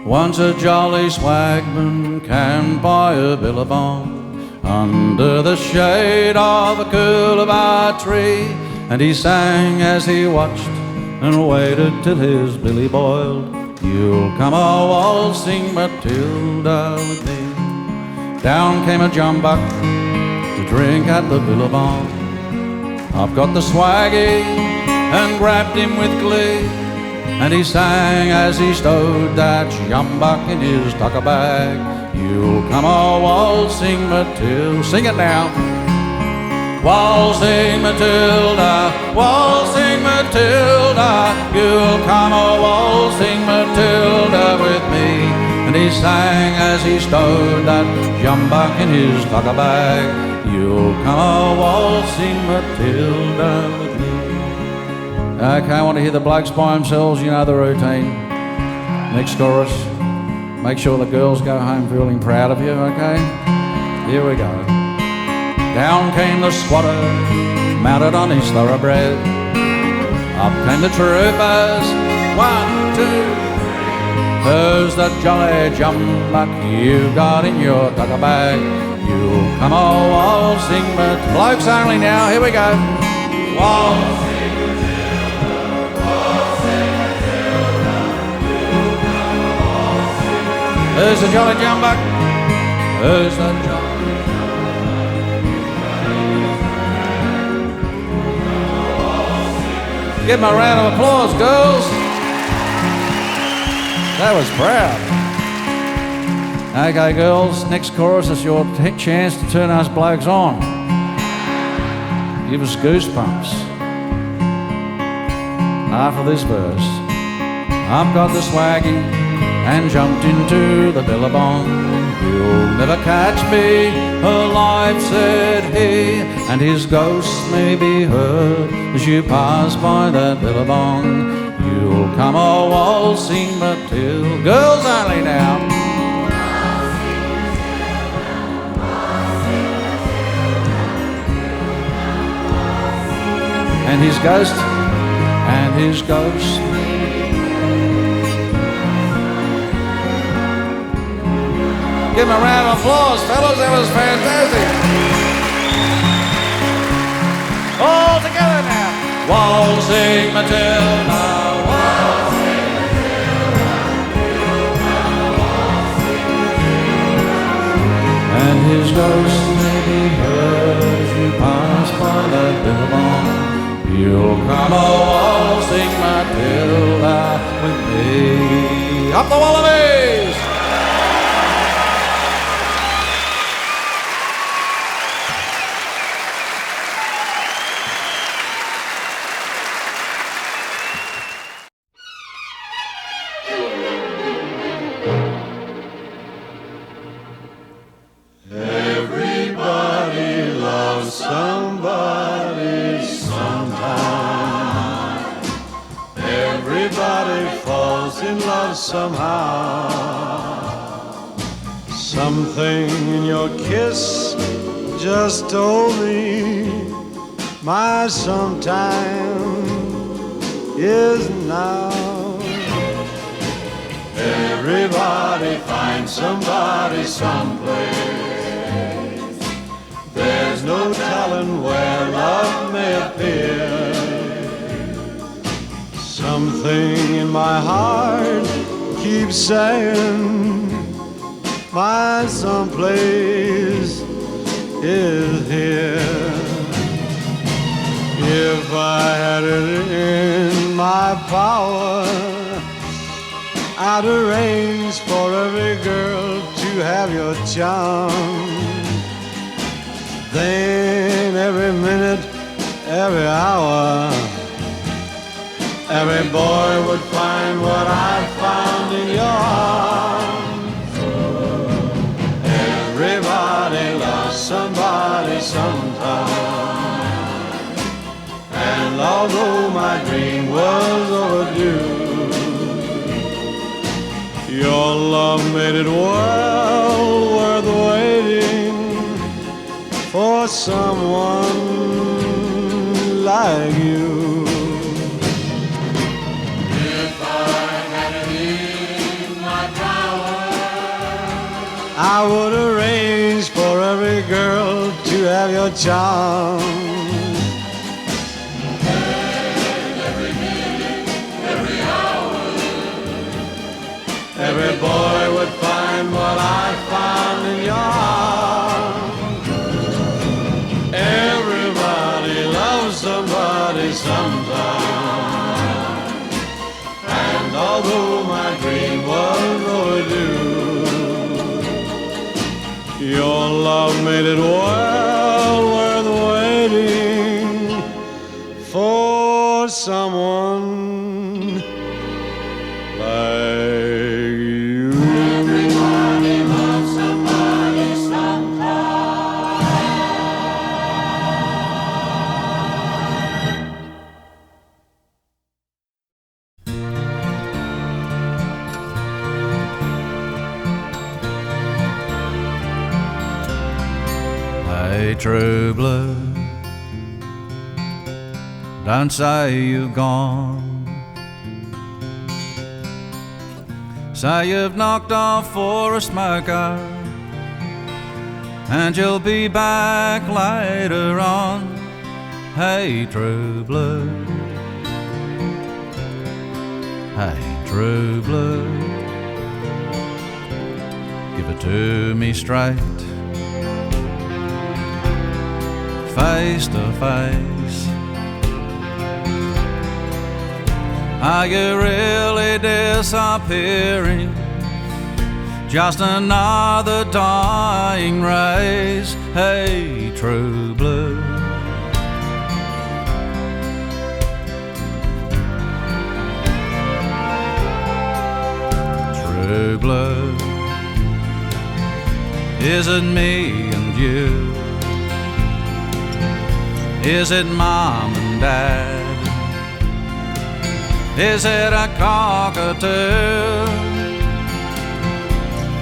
Once a jolly swagman camped by a billabong under the shade of a coolabah tree, and he sang as he watched and waited till his billy boiled. You'll come a waltzing Matilda with me. Down came a jumbuck to drink at the billabong. I've got the swaggy and grabbed him with glee, and he sang as he stowed that jumbuck in his tucker bag. You'll come a waltzing Matilda. Sing it now. Waltzing Matilda, waltzing Matilda, you'll come a waltzing Matilda with me. And he sang as he stowed that jumbuck in his tucker bag. You'll come a waltzing Matilda with me. Okay, I want to hear the blokes by themselves. You know the routine. Next chorus. Make sure the girls go home feeling proud of you, okay? Here we go. Down came the squatter, mounted on his thoroughbred. Up came the troopers, 1, 2, 3. Who's the jolly jumbuck you got in your tucker bag? You'll come a waltzing Matilda. Blokes only now, here we go. Waltzing. Who's the jolly jumbuck? Who's the jolly jumbuck? Give him a round of applause, girls. That was proud. Okay, girls, next chorus is your chance to turn us blokes on. Give us goosebumps. After this verse, I've got the swaggy and jumped into the billabong. You'll never catch me alive, said he, and his ghost may be heard as you pass by that billabong. You'll come a waltzing Matilda. Girls only now. And his ghost, and his ghost. Give him a round of applause, fellas. That was fantastic. All together now. Waltzing Matilda, waltzing Matilda. And his ghost may be heard as you pass by that billabong. You'll come a waltzing Matilda with me. Up the Wallabies! Somebody sometime. Everybody falls in love somehow. Something in your kiss just told me my sometime is now. Everybody finds somebody someplace. There's no telling where love may appear. Something in my heart keeps saying my someplace is here. If I had it in my power, I'd arrange for every girl to have your charm. Then every minute, every hour, every boy would find what I found in your arms. Everybody loves somebody sometime. And although my dream was overdue, your love made it well worth waiting for someone like you. If I had it in my power, I would arrange for every girl to have your charm. Every minute, every hour, every boy would find what I found in your arms. Everybody loves somebody sometime, and although my dream was overdue, your love made it well worth waiting for someone like you. everybody loves somebody sometime. Hey, true blue, don't say you've gone. Say you've knocked off for a smoker, and you'll be back later on. Hey, true blue. Hey, true blue, give it to me straight, face to face. Are you really disappearing? Just another dying race. Hey, true blue. True blue, is it me and you? Is it mom and dad? Is it a cockatoo?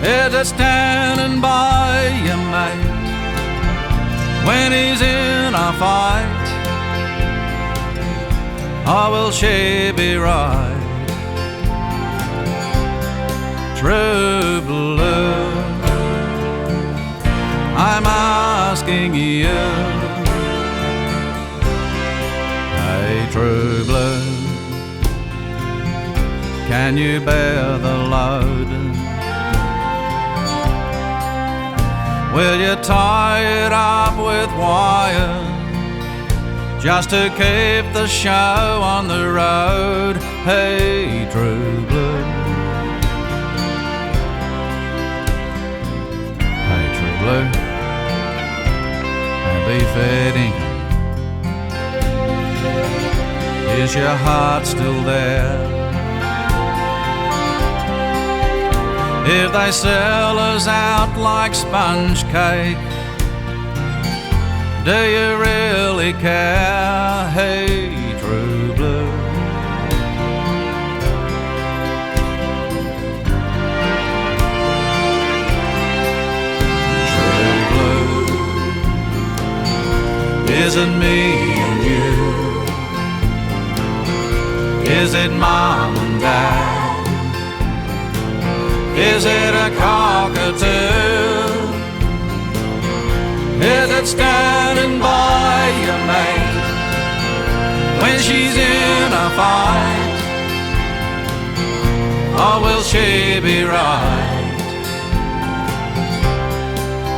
Is it standing by your mate when he's in a fight? Or will she be right? True blue, I'm asking you. Hey, true blue, can you bear the load? Will you tie it up with wire just to keep the show on the road? Hey, true blue. Hey, true blue, and be fitting. Is your heart still there? If they sell us out like sponge cake, do you really care? Hey, true blue. True blue, is it me and you? Is it mom and dad? Is it a cockatoo? Is it standing by your mate when she's in a fight? Or will she be right?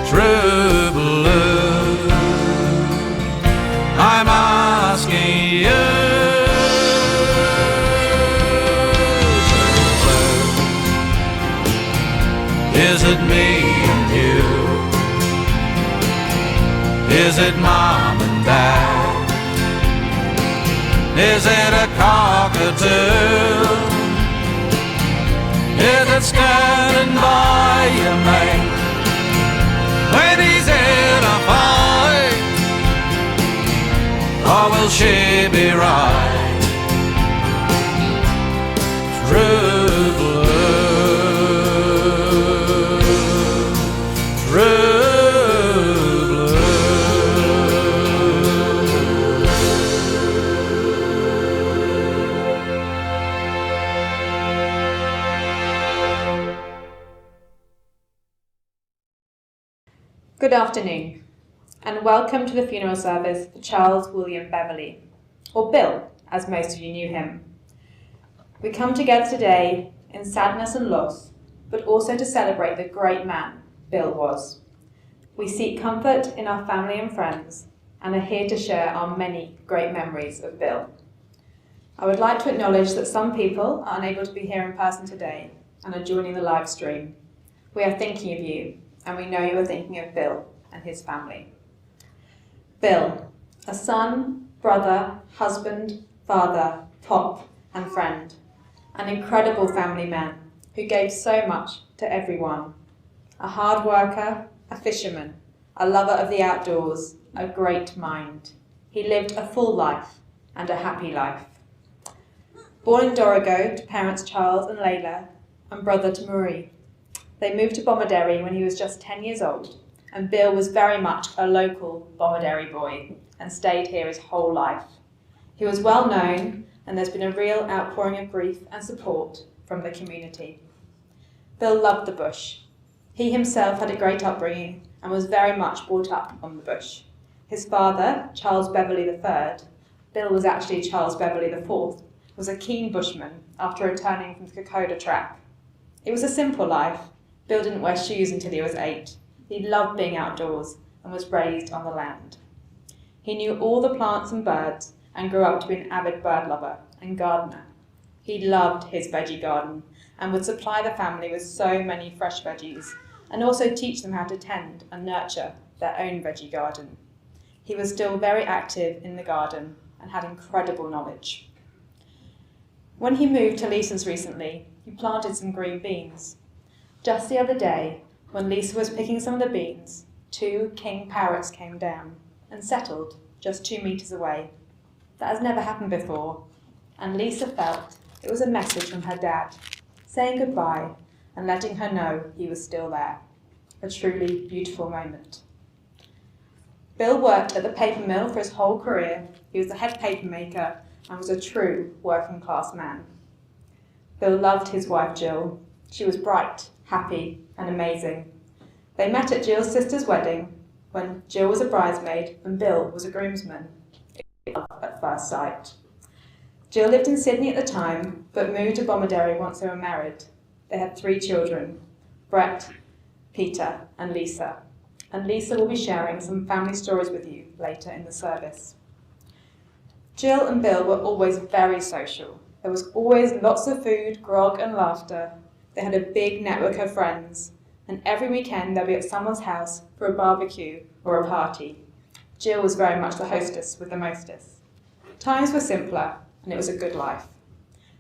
True blue, I'm asking you. Is it me and you? Is it mom and dad? Is it a cockatoo? Is it standing by your mate when he's in a fight? Or will she be right? True blue, true. Good afternoon, and welcome to the funeral service for Charles William Beverley, or Bill, as most of you knew him. We come together today in sadness and loss, but also to celebrate the great man Bill was. We seek comfort in our family and friends, and are here to share our many great memories of Bill. I would like to acknowledge that some people are unable to be here in person today and are joining the live stream. We are thinking of you, and we know you are thinking of Bill and his family. Bill, a son, brother, husband, father, pop, and friend. An incredible family man who gave so much to everyone. A hard worker, a fisherman, a lover of the outdoors, a great mind. He lived a full life and a happy life. Born in Dorrigo to parents Charles and Layla, and brother to Marie. They moved to Bomaderry when he was just 10 years old, and Bill was very much a local Bomaderry boy and stayed here his whole life. He was well known, and there's been a real outpouring of grief and support from the community. Bill loved the bush. He himself had a great upbringing and was very much brought up on the bush. His father, Charles Beverley III, Bill was actually Charles Beverley IV, was a keen bushman after returning from the Kokoda track. It was a simple life. Bill didn't wear shoes until he was 8. He loved being outdoors and was raised on the land. He knew all the plants and birds and grew up to be an avid bird lover and gardener. He loved his veggie garden and would supply the family with so many fresh veggies and also teach them how to tend and nurture their own veggie garden. He was still very active in the garden and had incredible knowledge. When he moved to Leeson's recently, he planted some green beans. Just the other day, when Lisa was picking some of the beans, 2 king parrots came down and settled just 2 meters away. That has never happened before, and Lisa felt it was a message from her dad, saying goodbye and letting her know he was still there. A truly beautiful moment. Bill worked at the paper mill for his whole career. He was the head paper maker and was a true working class man. Bill loved his wife Jill. She was bright, happy, and amazing. They met at Jill's sister's wedding when Jill was a bridesmaid and Bill was a groomsman. Love at first sight. Jill lived in Sydney at the time, but moved to Bomaderry once they were married. They had 3 children, Brett, Peter, and Lisa. And Lisa will be sharing some family stories with you later in the service. Jill and Bill were always very social. There was always lots of food, grog, and laughter. They had a big network of friends, and every weekend they'd be at someone's house for a barbecue or a party. Jill was very much the hostess with the mostess. Times were simpler, and it was a good life.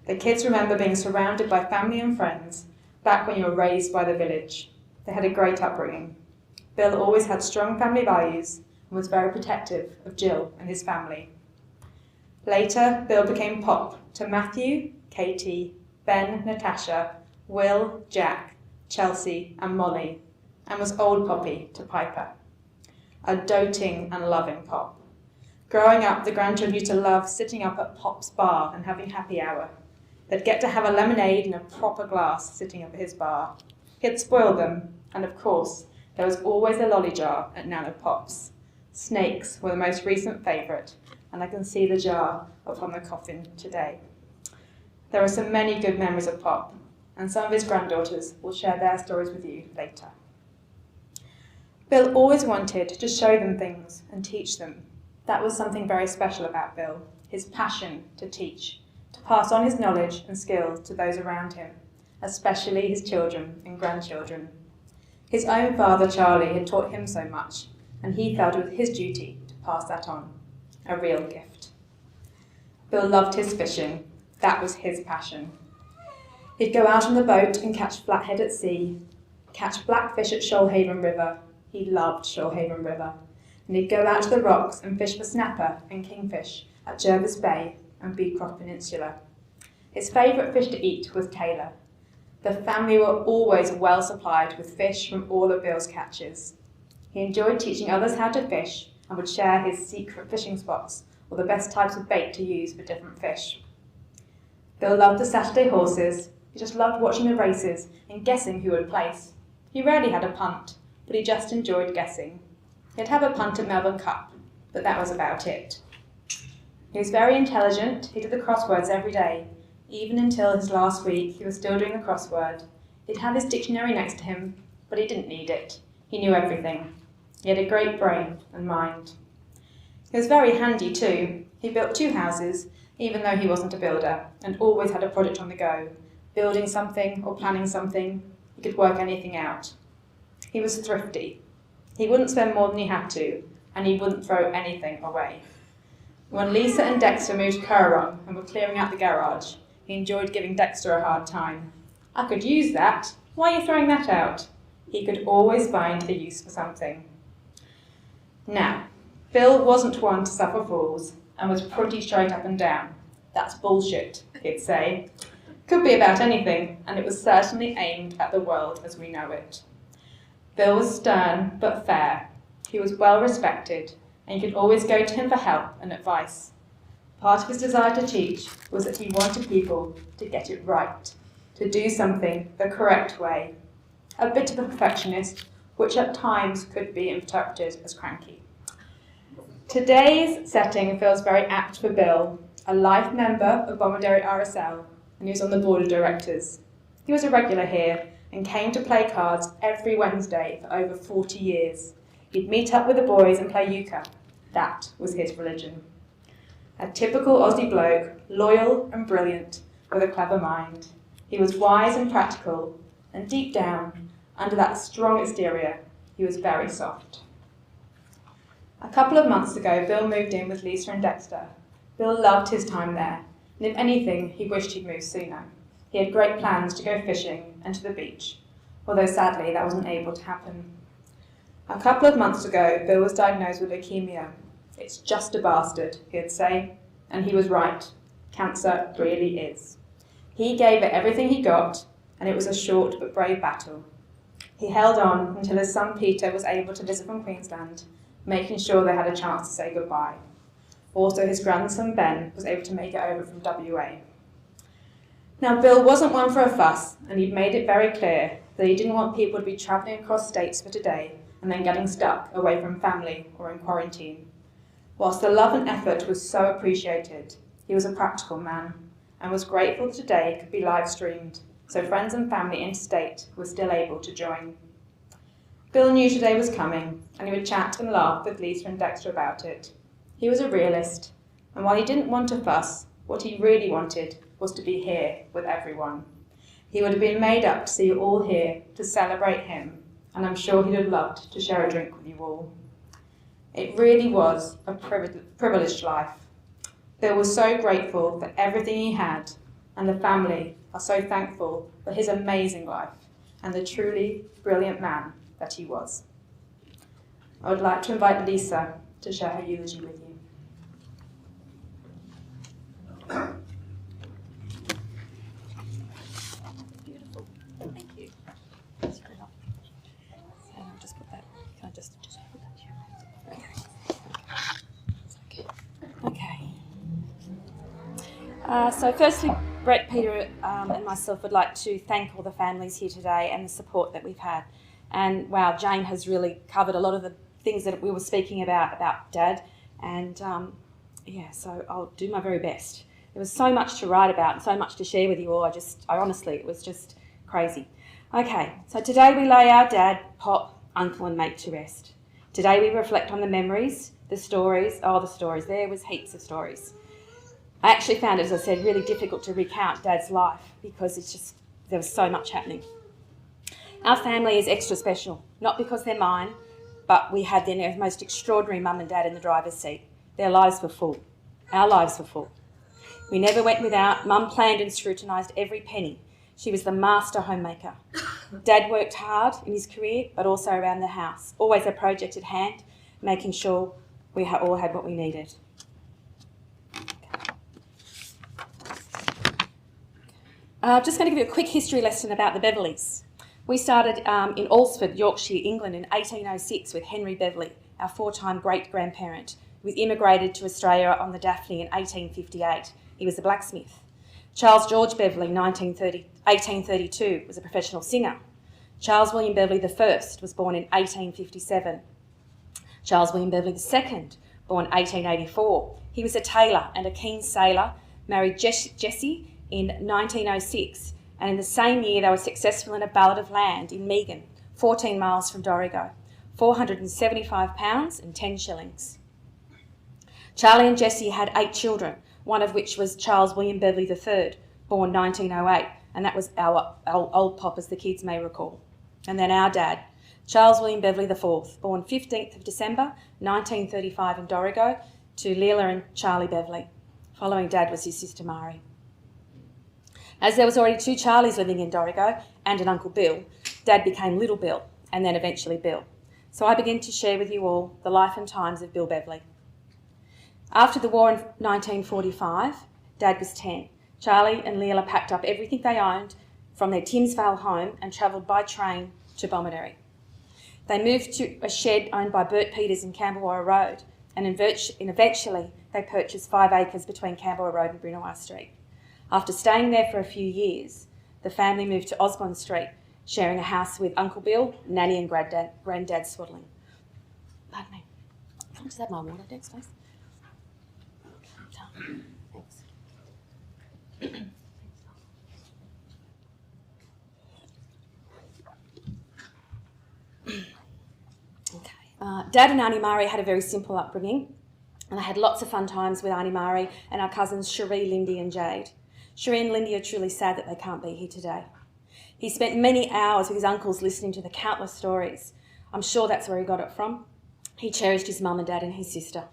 The kids remember being surrounded by family and friends back when you were raised by the village. They had a great upbringing. Bill always had strong family values and was very protective of Jill and his family. Later, Bill became Pop to Matthew, Katie, Ben, Natasha, Will, Jack, Chelsea, and Molly, and was Old Poppy to Piper. A doting and loving Pop. Growing up, the grandchildren used to love sitting up at Pop's bar and having happy hour. They'd get to have a lemonade in a proper glass sitting up at his bar. He'd spoil them, and of course, there was always a lolly jar at Nana Pop's. Snakes were the most recent favourite, and I can see the jar upon the coffin today. There are so many good memories of Pop, and some of his granddaughters will share their stories with you later. Bill always wanted to show them things and teach them. That was something very special about Bill, his passion to teach, to pass on his knowledge and skills to those around him, especially his children and grandchildren. His own father, Charlie, had taught him so much, and he felt it was his duty to pass that on. A real gift. Bill loved his fishing. That was his passion. He'd go out on the boat and catch flathead at sea, catch blackfish at Shoalhaven River. He loved Shoalhaven River. And he'd go out to the rocks and fish for snapper and kingfish at Jervis Bay and Beecroft Peninsula. His favourite fish to eat was tailor. The family were always well supplied with fish from all of Bill's catches. He enjoyed teaching others how to fish and would share his secret fishing spots or the best types of bait to use for different fish. Bill loved the Saturday horses. He just loved watching the races and guessing who would place. He rarely had a punt, but he just enjoyed guessing. He'd have a punt at Melbourne Cup, but that was about it. He was very intelligent. He did the crosswords every day. Even until his last week, he was still doing the crossword. He'd have his dictionary next to him, but he didn't need it. He knew everything. He had a great brain and mind. He was very handy too. He built 2 houses, even though he wasn't a builder, and always had a project on the go. Building something or planning something, he could work anything out. He was thrifty. He wouldn't spend more than he had to, and he wouldn't throw anything away. When Lisa and Dexter moved Curragh and were clearing out the garage, he enjoyed giving Dexter a hard time. "I could use that. Why are you throwing that out?" He could always find a use for something. Now, Bill wasn't one to suffer fools and was pretty straight up and down. "That's bullshit," he'd say. Could be about anything, and it was certainly aimed at the world as we know it. Bill was stern but fair. He was well respected, and you could always go to him for help and advice. Part of his desire to teach was that he wanted people to get it right, to do something the correct way. A bit of a perfectionist, which at times could be interpreted as cranky. Today's setting feels very apt for Bill, a life member of Bomaderry RSL, and he was on the board of directors. He was a regular here and came to play cards every Wednesday for over 40 years. He'd meet up with the boys and play euchre. That was his religion. A typical Aussie bloke, loyal and brilliant, with a clever mind. He was wise and practical, and deep down, under that strong exterior, he was very soft. A couple of months ago, Bill moved in with Lisa and Dexter. Bill loved his time there, and if anything, he wished he'd moved sooner. He had great plans to go fishing and to the beach, although sadly that wasn't able to happen. A couple of months ago, Bill was diagnosed with leukemia. "It's just a bastard," he'd say, and he was right. Cancer really is. He gave it everything he got, and it was a short but brave battle. He held on until his son Peter was able to visit from Queensland, making sure they had a chance to say goodbye. Also, his grandson Ben was able to make it over from WA. Now, Bill wasn't one for a fuss, and he'd made it very clear that he didn't want people to be travelling across states for today and then getting stuck away from family or in quarantine. Whilst the love and effort was so appreciated, he was a practical man and was grateful that today could be live streamed, so friends and family interstate were still able to join. Bill knew today was coming, and he would chat and laugh with Lisa and Dexter about it. He was a realist, and while he didn't want to fuss, what he really wanted was to be here with everyone. He would have been made up to see you all here to celebrate him, and I'm sure he'd have loved to share a drink with you all. It really was a privileged life. Bill was so grateful for everything he had, and the family are so thankful for his amazing life and the truly brilliant man that he was. I would like to invite Lisa to share her eulogy with you. Beautiful. Thank you. That's very helpful. So I'll just put that. Can I just put that here? Okay. Okay. So firstly, Brett, Peter and myself would like to thank all the families here today and the support that we've had. And wow, Jane has really covered a lot of the things that we were speaking about Dad. And so I'll do my very best. There was so much to write about and so much to share with you all. I honestly, it was just crazy. Okay, so today we lay our dad, pop, uncle and mate to rest. Today we reflect on the memories, the stories. There was heaps of stories. I actually found it, as I said, really difficult to recount Dad's life because there was so much happening. Our family is extra special, not because they're mine, but we had their most extraordinary mum and dad in the driver's seat. Their lives were full. Our lives were full. We never went without. Mum planned and scrutinised every penny. She was the master homemaker. Dad worked hard in his career, but also around the house. Always a project at hand, making sure we all had what we needed. I'm just going to give you a quick history lesson about the Beverleys. We started in Alresford, Yorkshire, England in 1806 with Henry Beverley, our 4-time great-grandparent. We immigrated to Australia on the Daphne in 1858. He was a blacksmith. Charles George Beverley, 1832, was a professional singer. Charles William Beverley I was born in 1857. Charles William Beverley II, born 1884. He was a tailor and a keen sailor, married Jessie in 1906, and in the same year they were successful in a ballot of land in Meagan, 14 miles from Dorrigo, £475 and 10 shillings. Charlie and Jessie had 8 children, one of which was Charles William Beverley III, born 1908, and that was our old pop, as the kids may recall. And then our dad, Charles William Beverley IV, born 15th of December 1935 in Dorrigo, to Leila and Charlie Beverley. Following Dad was his sister Mari. As there was already 2 Charlies living in Dorrigo and an Uncle Bill, Dad became Little Bill and then eventually Bill. So I begin to share with you all the life and times of Bill Beverley. After the war in 1945, Dad was 10. Charlie and Leila packed up everything they owned from their Timsvale home and travelled by train to Bomaderry. They moved to a shed owned by Bert Peters in Camberwell Road, and eventually they purchased 5 acres between Camberwell Road and Brinoir Street. After staying there for a few years, the family moved to Osborne Street, sharing a house with Uncle Bill, Nanny and Granddad Swaddling. Pardon me. Can I just have my water, Dex, please? Thanks. Dad and Auntie Mari had a very simple upbringing, and they had lots of fun times with Auntie Mari and our cousins Cherie, Lindy and Jade. Cherie and Lindy are truly sad that they can't be here today. He spent many hours with his uncles listening to the countless stories. I'm sure that's where he got it from. He cherished his mum and dad and his sister.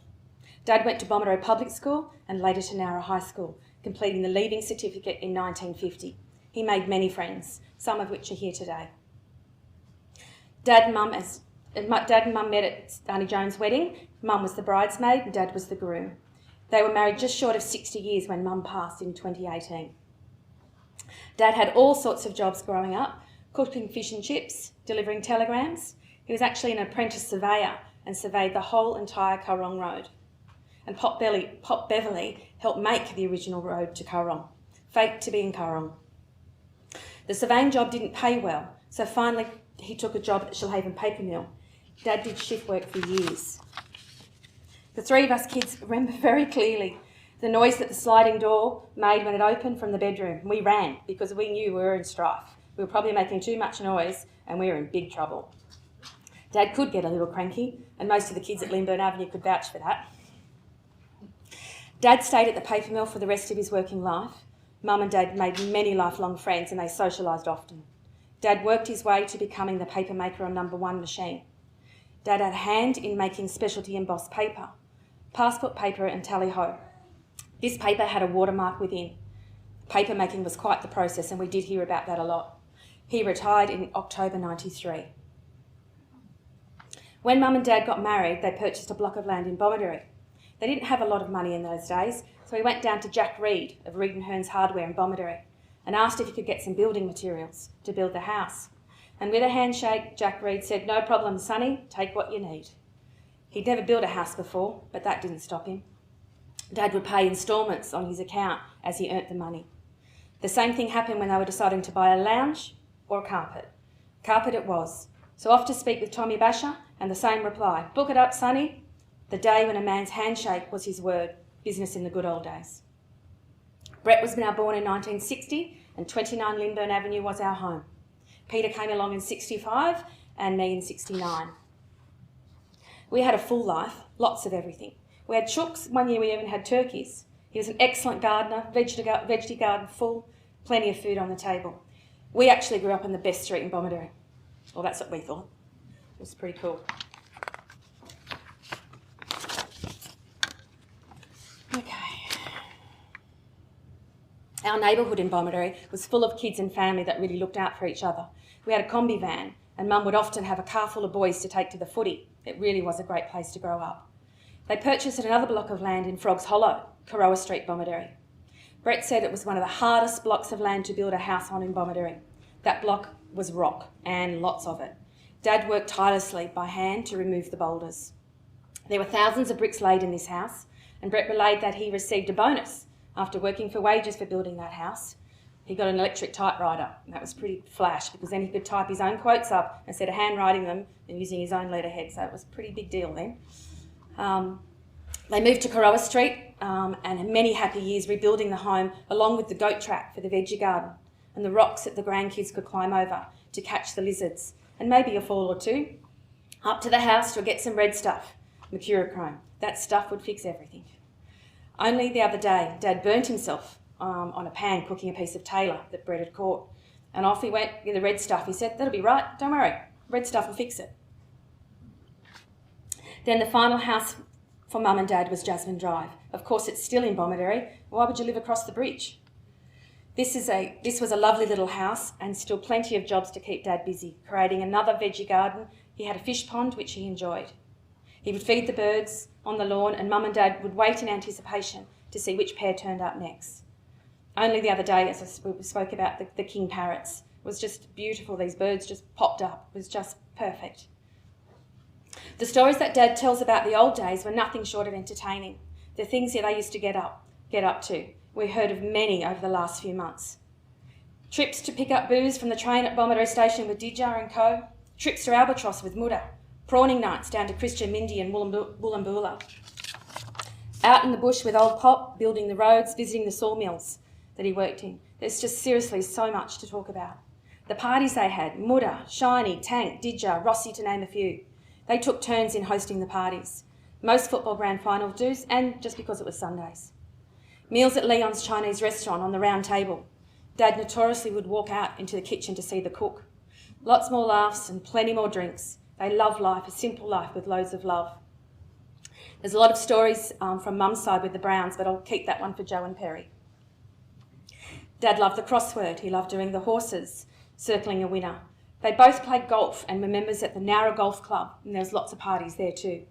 Dad went to Bomaderry Public School and later to Nowra High School, completing the Leaving Certificate in 1950. He made many friends, some of which are here today. Dad and Mum met at Auntie Joan's wedding. Mum was the bridesmaid and Dad was the groom. They were married just short of 60 years when Mum passed in 2018. Dad had all sorts of jobs growing up, cooking fish and chips, delivering telegrams. He was actually an apprentice surveyor and surveyed the whole entire Currong Road. And Pop Beverley helped make the original road to Currong, faked to be in Currong. The surveying job didn't pay well, so finally he took a job at the Shoalhaven paper mill. Dad did shift work for years. The 3 of us kids remember very clearly the noise that the sliding door made when it opened from the bedroom. We ran because we knew we were in strife. We were probably making too much noise and we were in big trouble. Dad could get a little cranky, and most of the kids at Lindburn Avenue could vouch for that. Dad stayed at the paper mill for the rest of his working life. Mum and Dad made many lifelong friends and they socialised often. Dad worked his way to becoming the paper maker on number 1 machine. Dad had a hand in making specialty embossed paper, passport paper and tally-ho. This paper had a watermark within. Paper making was quite the process and we did hear about that a lot. He retired in October 93. When Mum and Dad got married, they purchased a block of land in Bomaderry. They didn't have a lot of money in those days, so he went down to Jack Reed of Reed and Hearns Hardware in Bomaderry and asked if he could get some building materials to build the house. And with a handshake, Jack Reed said, "No problem, Sonny, take what you need." He'd never built a house before, but that didn't stop him. Dad would pay instalments on his account as he earned the money. The same thing happened when they were deciding to buy a lounge or a carpet. Carpet it was. So off to speak with Tommy Basher, and the same reply, "Book it up, Sonny." The day when a man's handshake was his word, business in the good old days. Brett was now born in 1960 and 29 Lindburn Avenue was our home. Peter came along in 65 and me in 69. We had a full life, lots of everything. We had chooks, one year we even had turkeys. He was an excellent gardener, veggie garden full, plenty of food on the table. We actually grew up on the best street in Bomaderry. Well, that's what we thought. It was pretty cool. Okay. Our neighbourhood in Bomaderry was full of kids and family that really looked out for each other. We had a combi van and Mum would often have a car full of boys to take to the footy. It really was a great place to grow up. They purchased another block of land in Frogs Hollow, Korowa Street, Bomaderry. Brett said it was one of the hardest blocks of land to build a house on in Bomaderry. That block was rock, and lots of it. Dad worked tirelessly by hand to remove the boulders. There were thousands of bricks laid in this house, and Brett relayed that he received a bonus after working for wages for building that house. He got an electric typewriter, and that was pretty flash because then he could type his own quotes up instead of handwriting them and using his own letterhead, so it was a pretty big deal then. They moved to Corowa Street and had many happy years rebuilding the home along with the goat track for the veggie garden and the rocks that the grandkids could climb over to catch the lizards and maybe a fall or two. Up to the house to get some red stuff, mercurochrome. That stuff would fix everything. Only the other day, Dad burnt himself on a pan cooking a piece of Taylor that Brett had caught. And off he went with the red stuff. He said, "That'll be right, don't worry, red stuff will fix it." Then the final house for Mum and Dad was Jasmine Drive. Of course, it's still in Bomaderry. Why would you live across the bridge? This was a lovely little house and still plenty of jobs to keep Dad busy, creating another veggie garden. He had a fish pond, which he enjoyed. He would feed the birds on the lawn and Mum and Dad would wait in anticipation to see which pair turned up next. Only the other day, as we spoke about the king parrots, it was just beautiful. These birds just popped up. It was just perfect. The stories that Dad tells about the old days were nothing short of entertaining. The things that they used to get up to. We heard of many over the last few months. Trips to pick up booze from the train at Bomaderry Station with Didjar and co. Trips to Albatross with Muda. Prawning nights down to Christian Mindy and Woollamboola. Out in the bush with old Pop, building the roads, visiting the sawmills that he worked in. There's just seriously so much to talk about. The parties they had, Muda, Shiny, Tank, Didjar, Rossi to name a few. They took turns in hosting the parties. Most football grand final dues, and just because it was Sundays. Meals at Leon's Chinese restaurant on the round table. Dad notoriously would walk out into the kitchen to see the cook. Lots more laughs and plenty more drinks. They love life, a simple life with loads of love. There's a lot of stories from Mum's side with the Browns, but I'll keep that one for Joe and Perry. Dad loved the crossword. He loved doing the horses, circling a winner. They both played golf and were members at the Nowra Golf Club, and there was lots of parties there too.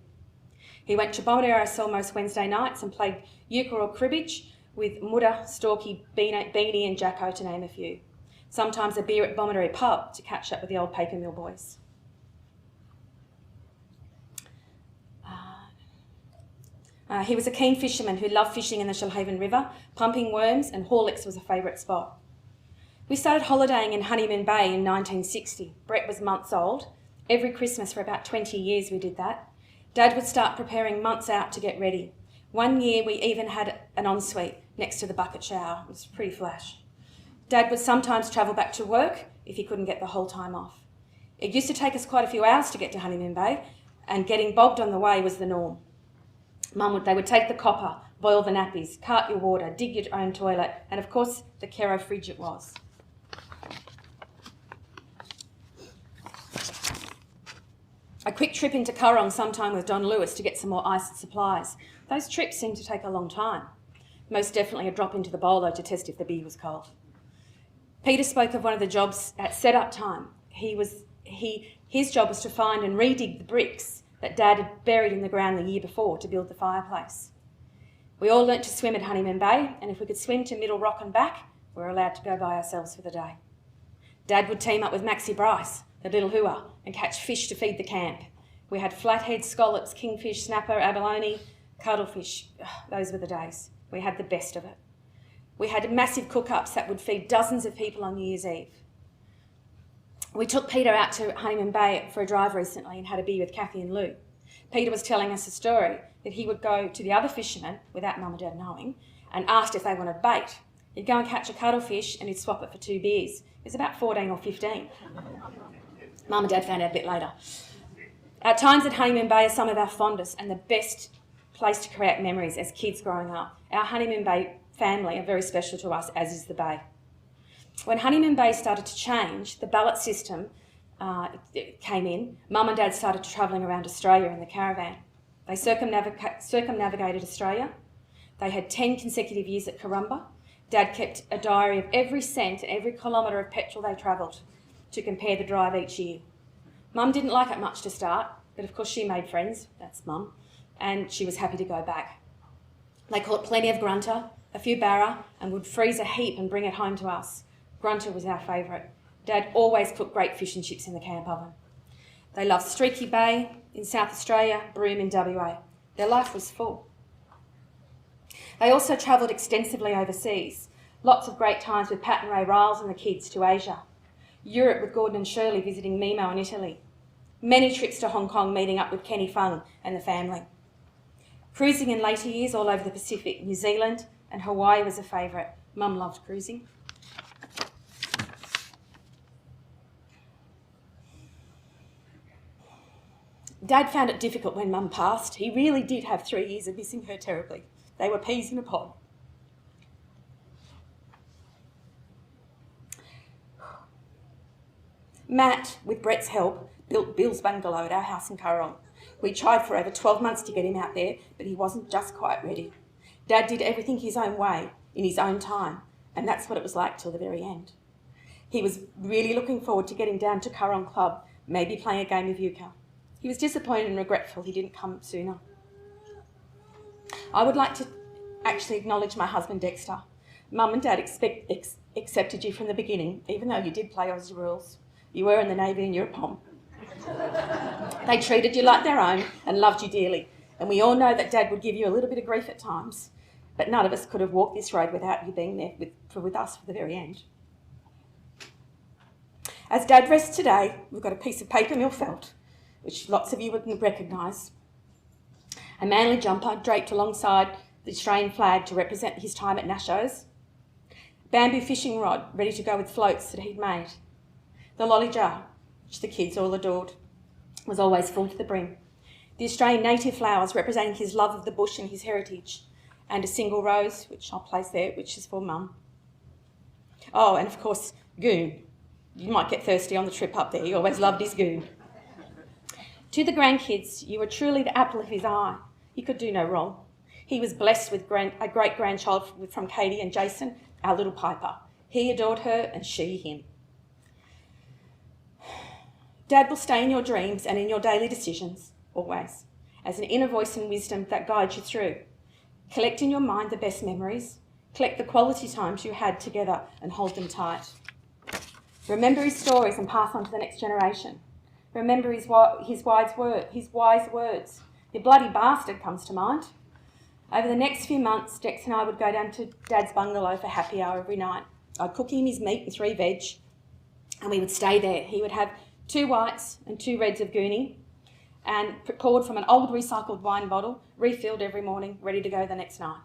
He went to Bomaderry most Wednesday nights and played euchre or cribbage with Muda, Storky, Beanie and Jacko, to name a few. Sometimes a beer at Bomaderry pub to catch up with the old paper mill boys. He was a keen fisherman who loved fishing in the Shoalhaven River. Pumping worms and Horlicks was a favourite spot. We started holidaying in Honeymoon Bay in 1960. Brett was months old. Every Christmas for about 20 years we did that. Dad would start preparing months out to get ready. One year we even had an ensuite next to the bucket shower. It was pretty flash. Dad would sometimes travel back to work if he couldn't get the whole time off. It used to take us quite a few hours to get to Honeymoon Bay, and getting bogged on the way was the norm. They would take the copper, boil the nappies, cart your water, dig your own toilet, and of course the Kero fridge it was. A quick trip into Currong sometime with Don Lewis to get some more ice and supplies. Those trips seemed to take a long time. Most definitely a drop into the bowler to test if the beer was cold. Peter spoke of one of the jobs at set-up time. His job was to find and redig the bricks that Dad had buried in the ground the year before to build the fireplace. We all learnt to swim at Honeymoon Bay, and if we could swim to Middle Rock and back, we were allowed to go by ourselves for the day. Dad would team up with Maxie Bryce, the little hooah, and catch fish to feed the camp. We had flathead, scallops, kingfish, snapper, abalone, cuttlefish. Those were the days. We had the best of it. We had massive cook-ups that would feed dozens of people on New Year's Eve. We took Peter out to Honeymoon Bay for a drive recently and had a beer with Kathy and Lou. Peter was telling us a story that he would go to the other fishermen, without Mum and Dad knowing, and asked if they wanted bait. He'd go and catch a cuttlefish and he'd swap it for 2 beers. It was about 14 or 15. Mum and Dad found out a bit later. Our times at Honeymoon Bay are some of our fondest and the best place to create memories as kids growing up. Our Honeymoon Bay family are very special to us, as is the Bay. When Honeymoon Bay started to change, the ballot system came in. Mum and Dad started travelling around Australia in the caravan. They circumnavigated Australia. They had 10 consecutive years at Karumba. Dad kept a diary of every cent and every kilometre of petrol they travelled to compare the drive each year. Mum didn't like it much to start, but of course she made friends, that's Mum, and she was happy to go back. They caught plenty of grunter, a few barra, and would freeze a heap and bring it home to us. Grunter was our favourite. Dad always cooked great fish and chips in the camp oven. They loved Streaky Bay in South Australia, Broome in WA. Their life was full. They also travelled extensively overseas. Lots of great times with Pat and Ray Riles and the kids to Asia. Europe with Gordon and Shirley visiting Mimo in Italy. Many trips to Hong Kong meeting up with Kenny Fung and the family. Cruising in later years all over the Pacific. New Zealand and Hawaii was a favourite. Mum loved cruising. Dad found it difficult when Mum passed. He really did have 3 years of missing her terribly. They were peas in a pod. Matt, with Brett's help, built Bill's bungalow at our house in Currong. We tried for over 12 months to get him out there, but he wasn't just quite ready. Dad did everything his own way, in his own time, and that's what it was like till the very end. He was really looking forward to getting down to Currong Club, maybe playing a game of euchre. He was disappointed and regretful he didn't come sooner. I would like to actually acknowledge my husband Dexter. Mum and Dad accepted you from the beginning, even though you did play Aussie rules. You were in the Navy and you're a pom. They treated you like their own and loved you dearly. And we all know that Dad would give you a little bit of grief at times, but none of us could have walked this road without you being there with us for the very end. As Dad rests today, we've got a piece of paper mill felt, which lots of you wouldn't recognise. A manly jumper draped alongside the Australian flag to represent his time at Nasho's. Bamboo fishing rod ready to go with floats that he'd made. The lolly jar, which the kids all adored, was always full to the brim. The Australian native flowers representing his love of the bush and his heritage. And a single rose, which I'll place there, which is for Mum. Oh, and of course, Goon. You might get thirsty on the trip up there. He always loved his Goon. To the grandkids, you were truly the apple of his eye. He could do no wrong. He was blessed with a great-grandchild from Katie and Jason, our little Piper. He adored her and she him. Dad will stay in your dreams and in your daily decisions, always, as an inner voice and wisdom that guides you through. Collect in your mind the best memories. Collect the quality times you had together and hold them tight. Remember his stories and pass on to the next generation. Remember his wise words. "You bloody bastard" comes to mind. Over the next few months, Dex and I would go down to Dad's bungalow for happy hour every night. I'd cook him his meat and 3 veg, and we would stay there. He would have 2 whites and 2 reds of Goonie, and poured from an old recycled wine bottle, refilled every morning, ready to go the next night.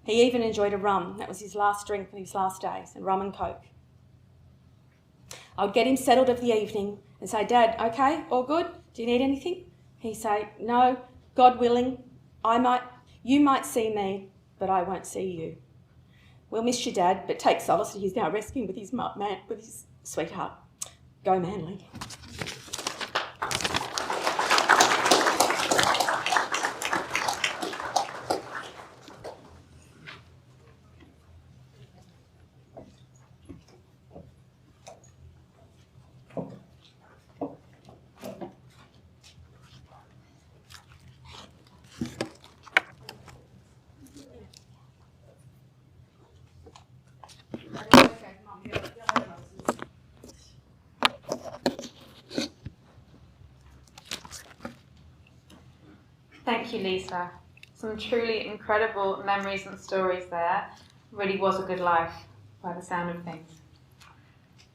He even enjoyed a rum. That was his last drink in his last days, and rum and coke. I would get him settled of the evening and say, "Dad, okay, all good? Do you need anything?" He'd say, "No, God willing, you might see me, but I won't see you. We'll miss you, Dad, but take solace that he's now resting with his sweetheart. Go Manly." Thank you, Lisa. Some truly incredible memories and stories there. Really was a good life, by the sound of things.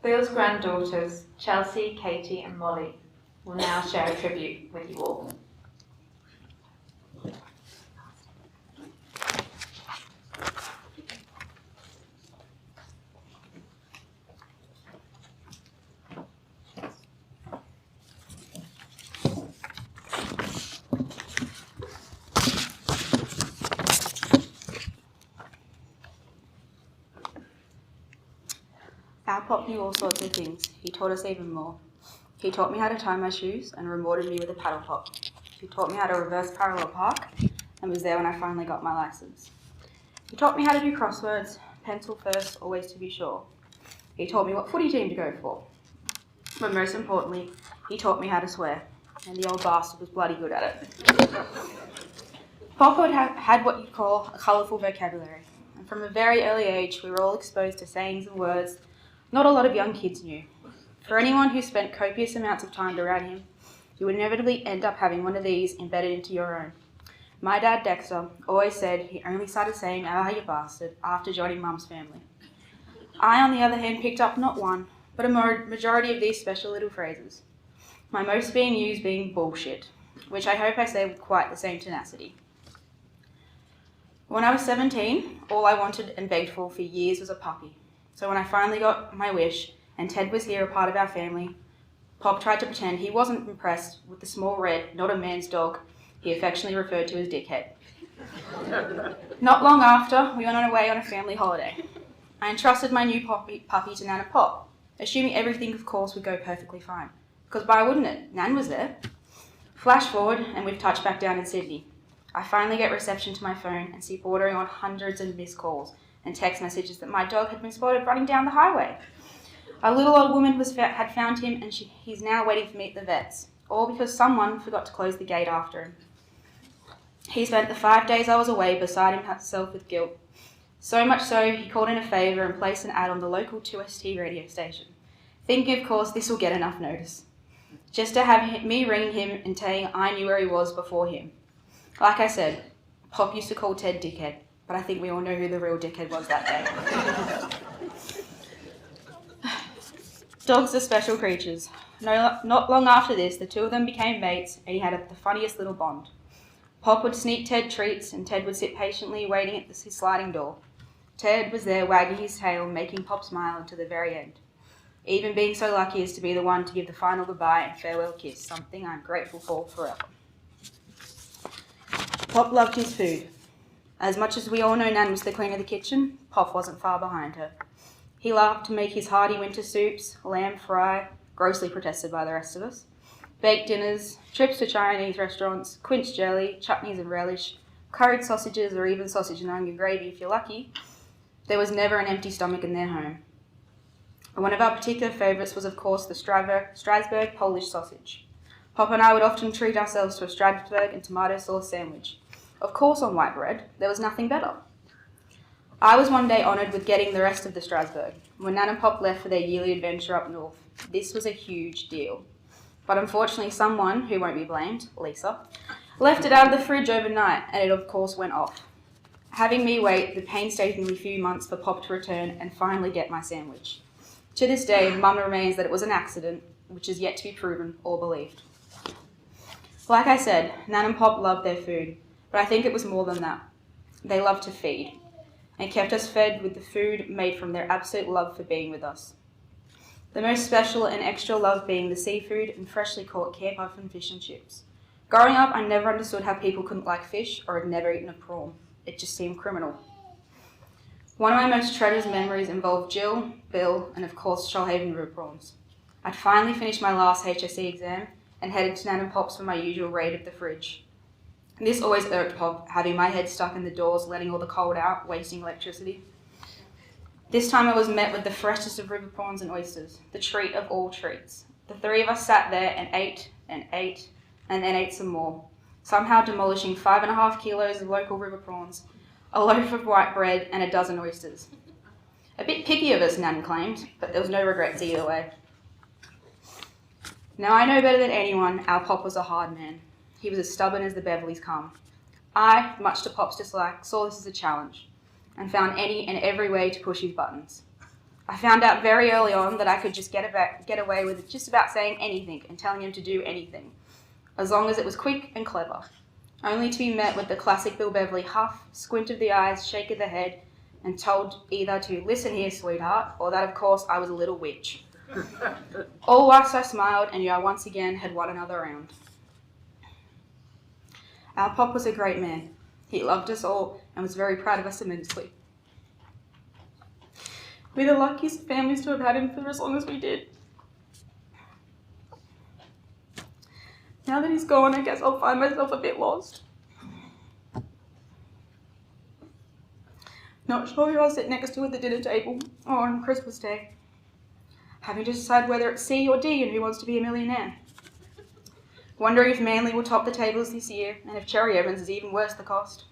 Bill's granddaughters, Chelsea, Katie and Molly, will now share a tribute with you all. Our Pop knew all sorts of things. He taught us even more. He taught me how to tie my shoes and rewarded me with a paddle pop. He taught me how to reverse parallel park and was there when I finally got my license. He taught me how to do crosswords, pencil first, always to be sure. He taught me what footy team to go for. But most importantly, he taught me how to swear, and the old bastard was bloody good at it. Pop had what you'd call a colourful vocabulary, and from a very early age we were all exposed to sayings and words not a lot of young kids knew. For anyone who spent copious amounts of time around him, you would inevitably end up having one of these embedded into your own. My dad, Dexter, always said he only started saying "ah, you bastard" after joining Mum's family. I, on the other hand, picked up not one, but a majority of these special little phrases. My most being used being bullshit, which I hope I say with quite the same tenacity. When I was 17, all I wanted and begged for years was a puppy. So when I finally got my wish, and Ted was here, a part of our family, Pop tried to pretend he wasn't impressed with the small red, not a man's dog he affectionately referred to as Dickhead. Not long after, we went on our way on a family holiday. I entrusted my new puppy to Nan and Pop, assuming everything, of course, would go perfectly fine. Because why wouldn't it? Nan was there. Flash forward, and we've touched back down in Sydney. I finally get reception to my phone and see bordering on hundreds of missed calls and text messages that my dog had been spotted running down the highway. A little old woman had found him, and he's now waiting for me at the vet's, all because someone forgot to close the gate after him. He spent the 5 days I was away beside himself with guilt. So much so, he called in a favour and placed an ad on the local 2ST radio station, thinking, of course, this will get enough notice. Just to have me ringing him and saying I knew where he was before him. Like I said, Pop used to call Ted Dickhead, but I think we all know who the real dickhead was that day. Dogs are special creatures. Not long after this, the two of them became mates, and he had the funniest little bond. Pop would sneak Ted treats, and Ted would sit patiently waiting at his sliding door. Ted was there wagging his tail, making Pop smile until the very end, even being so lucky as to be the one to give the final goodbye and farewell kiss, something I'm grateful for forever. Pop loved his food. As much as we all know Nan was the queen of the kitchen, Pop wasn't far behind her. He loved to make his hearty winter soups, lamb fry, grossly protested by the rest of us, baked dinners, trips to Chinese restaurants, quince jelly, chutneys and relish, curried sausages or even sausage and onion gravy if you're lucky. There was never an empty stomach in their home. One of our particular favourites was, of course, the Strasbourg Polish sausage. Pop and I would often treat ourselves to a Strasbourg and tomato sauce sandwich. Of course, on white bread, there was nothing better. I was one day honoured with getting the rest of the Strasbourg. When Nan and Pop left for their yearly adventure up north, this was a huge deal. But unfortunately, someone, who won't be blamed, Lisa, left it out of the fridge overnight, and it of course went off, having me wait the painstakingly few months for Pop to return and finally get my sandwich. To this day, Mum remains that it was an accident, which is yet to be proven or believed. Like I said, Nan and Pop loved their food, but I think it was more than that. They loved to feed, and kept us fed with the food made from their absolute love for being with us. The most special and extra love being the seafood and freshly caught camp puffin fish and chips. Growing up, I never understood how people couldn't like fish or had never eaten a prawn. It just seemed criminal. One of my most treasured memories involved Jill, Bill, and of course Shoalhaven river prawns. I'd finally finished my last HSC exam and headed to Nan and Pop's for my usual raid of the fridge. This always irked Pop, having my head stuck in the doors, letting all the cold out, wasting electricity. This time I was met with the freshest of river prawns and oysters, the treat of all treats. The three of us sat there and ate, and then ate some more, somehow demolishing 5.5 kilos of local river prawns, a loaf of white bread, and a dozen oysters. A bit picky of us, Nan claimed, but there was no regrets either way. Now I know better than anyone, our Pop was a hard man. He was as stubborn as the Beverleys come. I, much to Pop's dislike, saw this as a challenge and found any and every way to push his buttons. I found out very early on that I could just get away with just about saying anything and telling him to do anything, as long as it was quick and clever, only to be met with the classic Bill Beverley huff, squint of the eyes, shake of the head, and told either to listen here, sweetheart, or that, of course, I was a little witch. All whilst I smiled and knew I once again had won another round. Our Pop was a great man. He loved us all and was very proud of us immensely. We're the luckiest families to have had him for as long as we did. Now that he's gone, I guess I'll find myself a bit lost. Not sure who I'll sit next to at the dinner table or on Christmas Day. Having to decide whether it's C or D and Who Wants to Be a Millionaire. Wondering if Manly will top the tables this year, and if Cherry Evans is even worse the cost.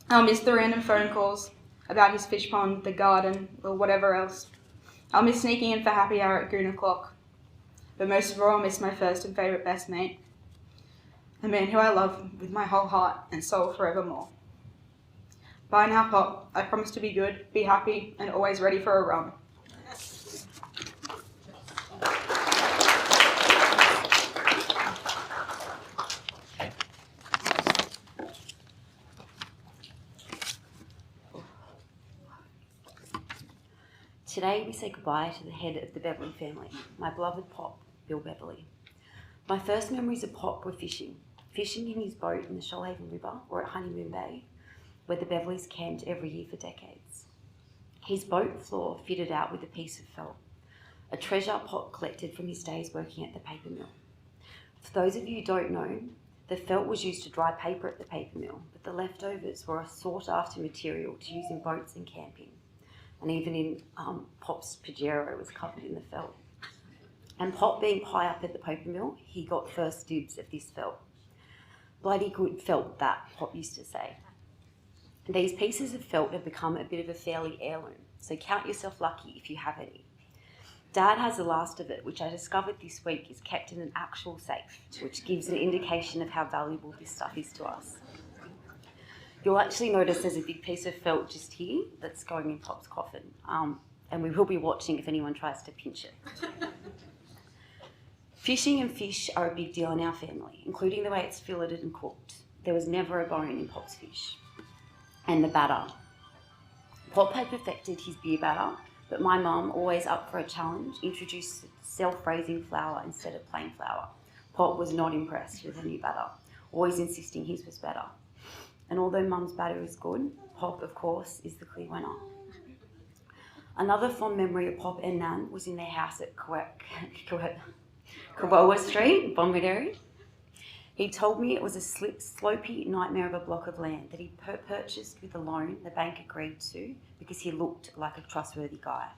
I'll miss the random phone calls about his fish pond, the garden, or whatever else. I'll miss sneaking in for happy hour at Goon o'clock. But most of all, I'll miss my first and favourite best mate. A man who I love with my whole heart and soul forevermore. Bye now, Pop. I promise to be good, be happy, and always ready for a run. Today we say goodbye to the head of the Beverley family, my beloved Pop, Bill Beverley. My first memories of Pop were fishing in his boat in the Shoalhaven River or at Honeymoon Bay, where the Beverleys camped every year for decades. His boat floor fitted out with a piece of felt, a treasure Pop collected from his days working at the paper mill. For those of you who don't know, the felt was used to dry paper at the paper mill, but the leftovers were a sought-after material to use in boats and camping. And even in Pop's Pajero was covered in the felt. And Pop being high up at the paper mill, he got first dibs of this felt. Bloody good felt, that, Pop used to say. These pieces of felt have become a bit of a family heirloom, so count yourself lucky if you have any. Dad has the last of it, which I discovered this week is kept in an actual safe, which gives an indication of how valuable this stuff is to us. You'll actually notice there's a big piece of felt just here that's going in Pop's coffin, and we will be watching if anyone tries to pinch it. Fishing and fish are a big deal in our family, including the way it's filleted and cooked. There was never a bone in Pop's fish. And the batter. Pop had perfected his beer batter, but my mum, always up for a challenge, introduced self-raising flour instead of plain flour. Pop was not impressed with her new batter, always insisting his was better. And although Mum's batter is good, Pop, of course, is the clear winner. Another fond memory of Pop and Nan was in their house at Kawowa Street, Bombardary. He told me it was a slopey nightmare of a block of land that he purchased with a loan the bank agreed to because he looked like a trustworthy guy.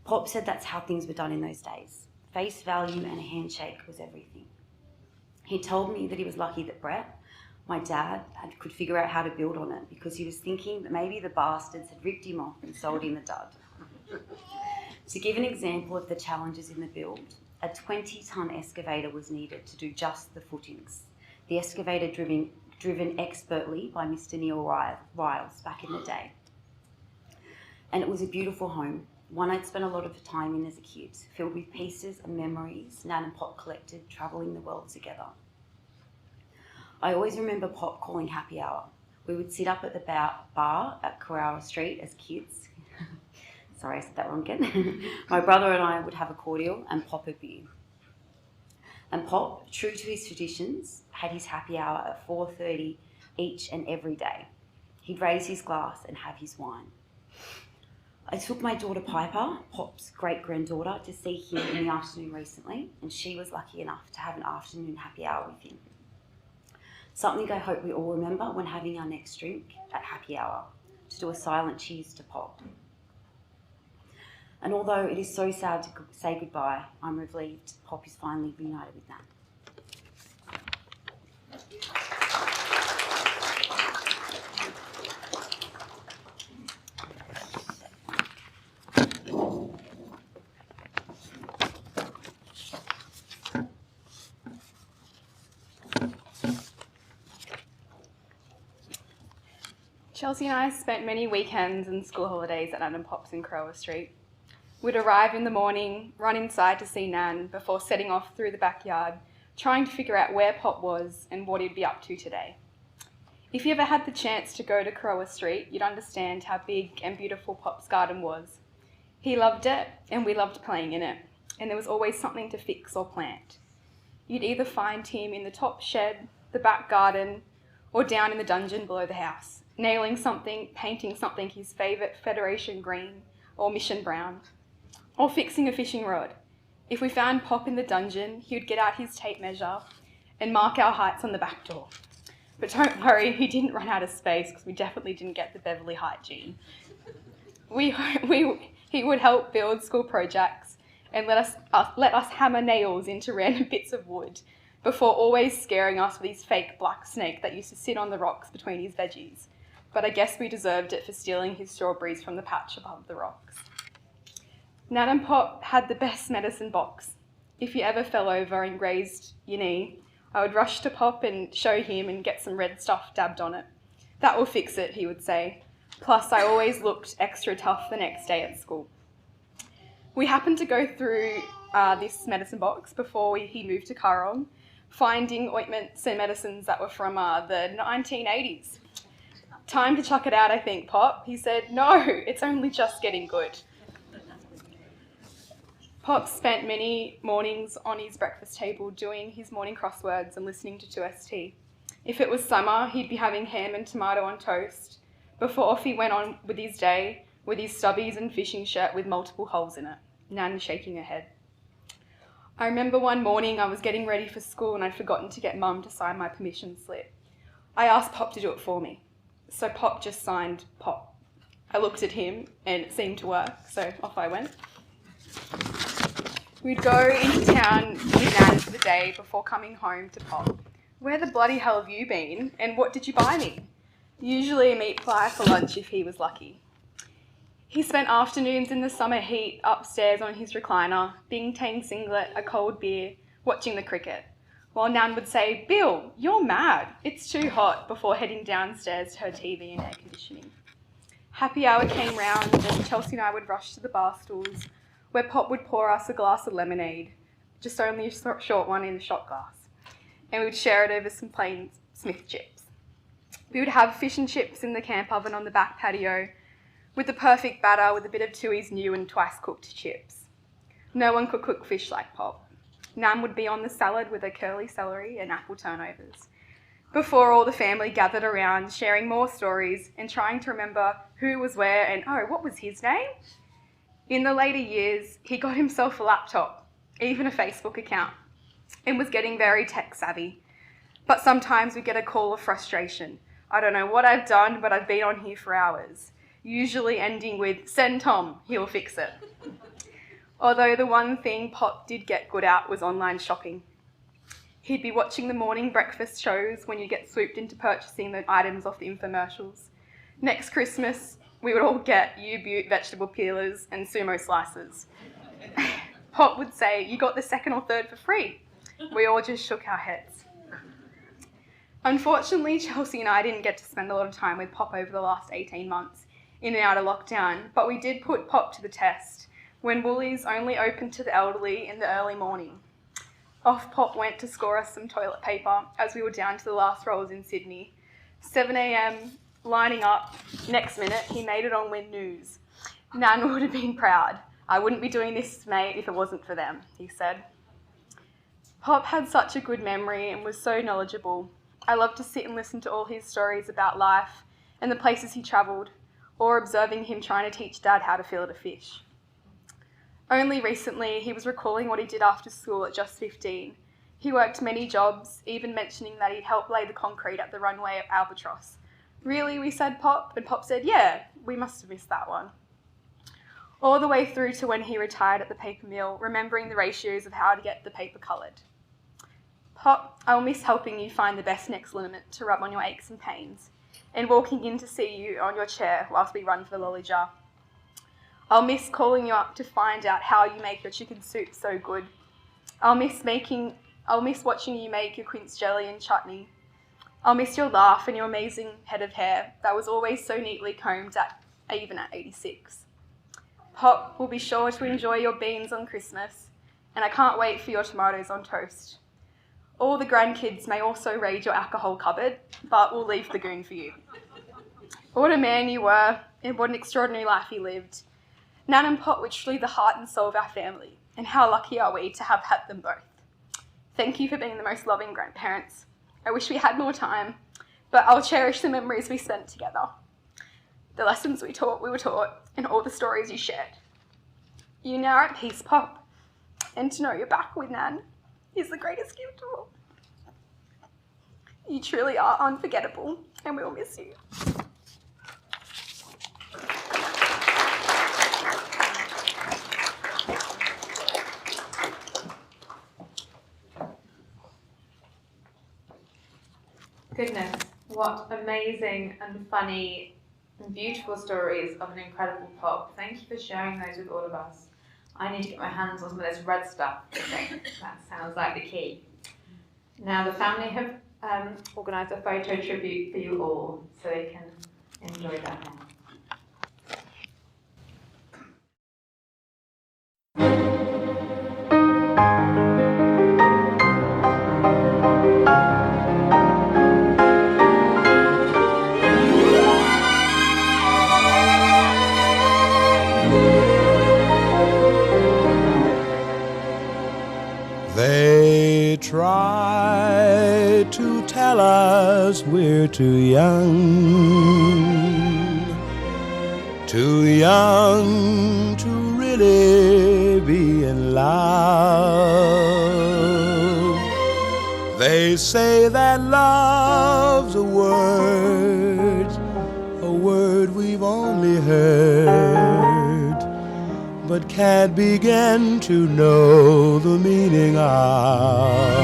Pop said that's how things were done in those days. Face value and a handshake was everything. He told me that he was lucky that Brett, my dad, could figure out how to build on it because he was thinking that maybe the bastards had ripped him off and sold him the dud. To give an example of the challenges in the build, a 20-tonne excavator was needed to do just the footings. The excavator driven expertly by Mr. Neil Riles back in the day. And it was a beautiful home, one I'd spent a lot of time in as a kid, filled with pieces and memories Nan and Pop collected travelling the world together. I always remember Pop calling happy hour. We would sit up at the bar at Kawowa Street as kids. Sorry, I said that wrong again. My brother and I would have a cordial and Pop a beer. And Pop, true to his traditions, had his happy hour at 4:30 each and every day. He'd raise his glass and have his wine. I took my daughter Piper, Pop's great-granddaughter, to see him in the afternoon recently, and she was lucky enough to have an afternoon happy hour with him. Something I hope we all remember when having our next drink at happy hour, to do a silent cheers to Pop. And although it is so sad to say goodbye, I'm relieved Pop is finally reunited with Nan. Chelsea and I spent many weekends and school holidays at Nan and Pop's in Kawowa Street. We'd arrive in the morning, run inside to see Nan before setting off through the backyard, trying to figure out where Pop was and what he'd be up to today. If you ever had the chance to go to Kawowa Street, you'd understand how big and beautiful Pop's garden was. He loved it, and we loved playing in it, and there was always something to fix or plant. You'd either find him in the top shed, the back garden, or down in the dungeon below the house, nailing something, painting something his favourite Federation green or Mission brown, or fixing a fishing rod. If we found Pop in the dungeon, he would get out his tape measure and mark our heights on the back door. But don't worry, he didn't run out of space because we definitely didn't get the Beverley height gene. He would help build school projects and let us hammer nails into random bits of wood before always scaring us with his fake black snake that used to sit on the rocks between his veggies. But I guess we deserved it for stealing his strawberries from the patch above the rocks. Nan and Pop had the best medicine box. If you ever fell over and grazed your knee, I would rush to Pop and show him and get some red stuff dabbed on it. "That will fix it," he would say. Plus, I always looked extra tough the next day at school. We happened to go through this medicine box before he moved to Currong, finding ointments and medicines that were from the 1980s. "Time to chuck it out, I think, Pop." He said, "No, it's only just getting good." Pop spent many mornings on his breakfast table doing his morning crosswords and listening to 2ST. If it was summer, he'd be having ham and tomato on toast before off he went on with his day with his stubbies and fishing shirt with multiple holes in it. Nan shaking her head. I remember one morning I was getting ready for school and I'd forgotten to get Mum to sign my permission slip. I asked Pop to do it for me, so Pop just signed Pop. I looked at him and it seemed to work, so off I went. We'd go into town with Nan for the day before coming home to Pop. "Where the bloody hell have you been? And what did you buy me?" Usually a meat pie for lunch if he was lucky. He spent afternoons in the summer heat upstairs on his recliner, bing-tang singlet, a cold beer, watching the cricket, while Nan would say, "Bill, you're mad. It's too hot," before heading downstairs to her TV and air conditioning. Happy hour came round and Chelsea and I would rush to the bar stools, where Pop would pour us a glass of lemonade, just only a short one in a shot glass, and we would share it over some plain Smith chips. We would have fish and chips in the camp oven on the back patio, with the perfect batter with a bit of Tooheys new and twice cooked chips. No one could cook fish like Pop. Nan would be on the salad with her curly celery and apple turnovers, before all the family gathered around, sharing more stories and trying to remember who was where and, oh, what was his name? In the later years, he got himself a laptop, even a Facebook account, and was getting very tech savvy. But sometimes we get a call of frustration. "I don't know what I've done, but I've been on here for hours," usually ending with, "Send Tom, he'll fix it." Although the one thing Pop did get good at was online shopping. He'd be watching the morning breakfast shows when you get swooped into purchasing the items off the infomercials. Next Christmas, we would all get U-Butte vegetable peelers and sumo slices. Pop would say, "You got the second or third for free." We all just shook our heads. Unfortunately, Chelsea and I didn't get to spend a lot of time with Pop over the last 18 months, in and out of lockdown, but we did put Pop to the test when Woolies only opened to the elderly in the early morning. Off Pop went to score us some toilet paper as we were down to the last rolls in Sydney. 7 a.m, lining up. Next minute, he made it on Win News. Nan would have been proud. "I wouldn't be doing this, mate, if it wasn't for them," he said. Pop had such a good memory and was so knowledgeable. I loved to sit and listen to all his stories about life and the places he travelled, or observing him trying to teach Dad how to fillet a fish. Only recently, he was recalling what he did after school at just 15. He worked many jobs, even mentioning that he'd helped lay the concrete at the runway at Albatross. "Really?" we said, Pop, and Pop said, "Yeah, we must have missed that one." All the way through to when he retired at the paper mill, remembering the ratios of how to get the paper coloured. "Pop, I will miss helping you find the best next liniment to rub on your aches and pains, and walking in to see you on your chair whilst we run for the lolly jar. I'll miss calling you up to find out how you make your chicken soup so good. I'll miss watching you make your quince jelly and chutney. I'll miss your laugh and your amazing head of hair that was always so neatly combed even at 86. Pop, will be sure to enjoy your beans on Christmas, and I can't wait for your tomatoes on toast. All the grandkids may also raid your alcohol cupboard, but we'll leave the goon for you. What a man you were, and what an extraordinary life you lived. Nan and Pop were truly the heart and soul of our family, and how lucky are we to have had them both. Thank you for being the most loving grandparents. I wish we had more time, but I'll cherish the memories we spent together, the lessons we were taught, and all the stories you shared. You now are at peace, Pop, and to know you're back with Nan is the greatest gift of all. You truly are unforgettable, and we will miss you. Goodness, what amazing and funny and beautiful stories of an incredible Pop. Thank you for sharing those with all of us. I need to get my hands on some of this red stuff, I think. That sounds like the key. Now, the family have organised a photo tribute for you all, so you can enjoy that now. They try to tell us we're too young to really be in love. They say that love's a word we've only heard, but can't begin to know the meaning of.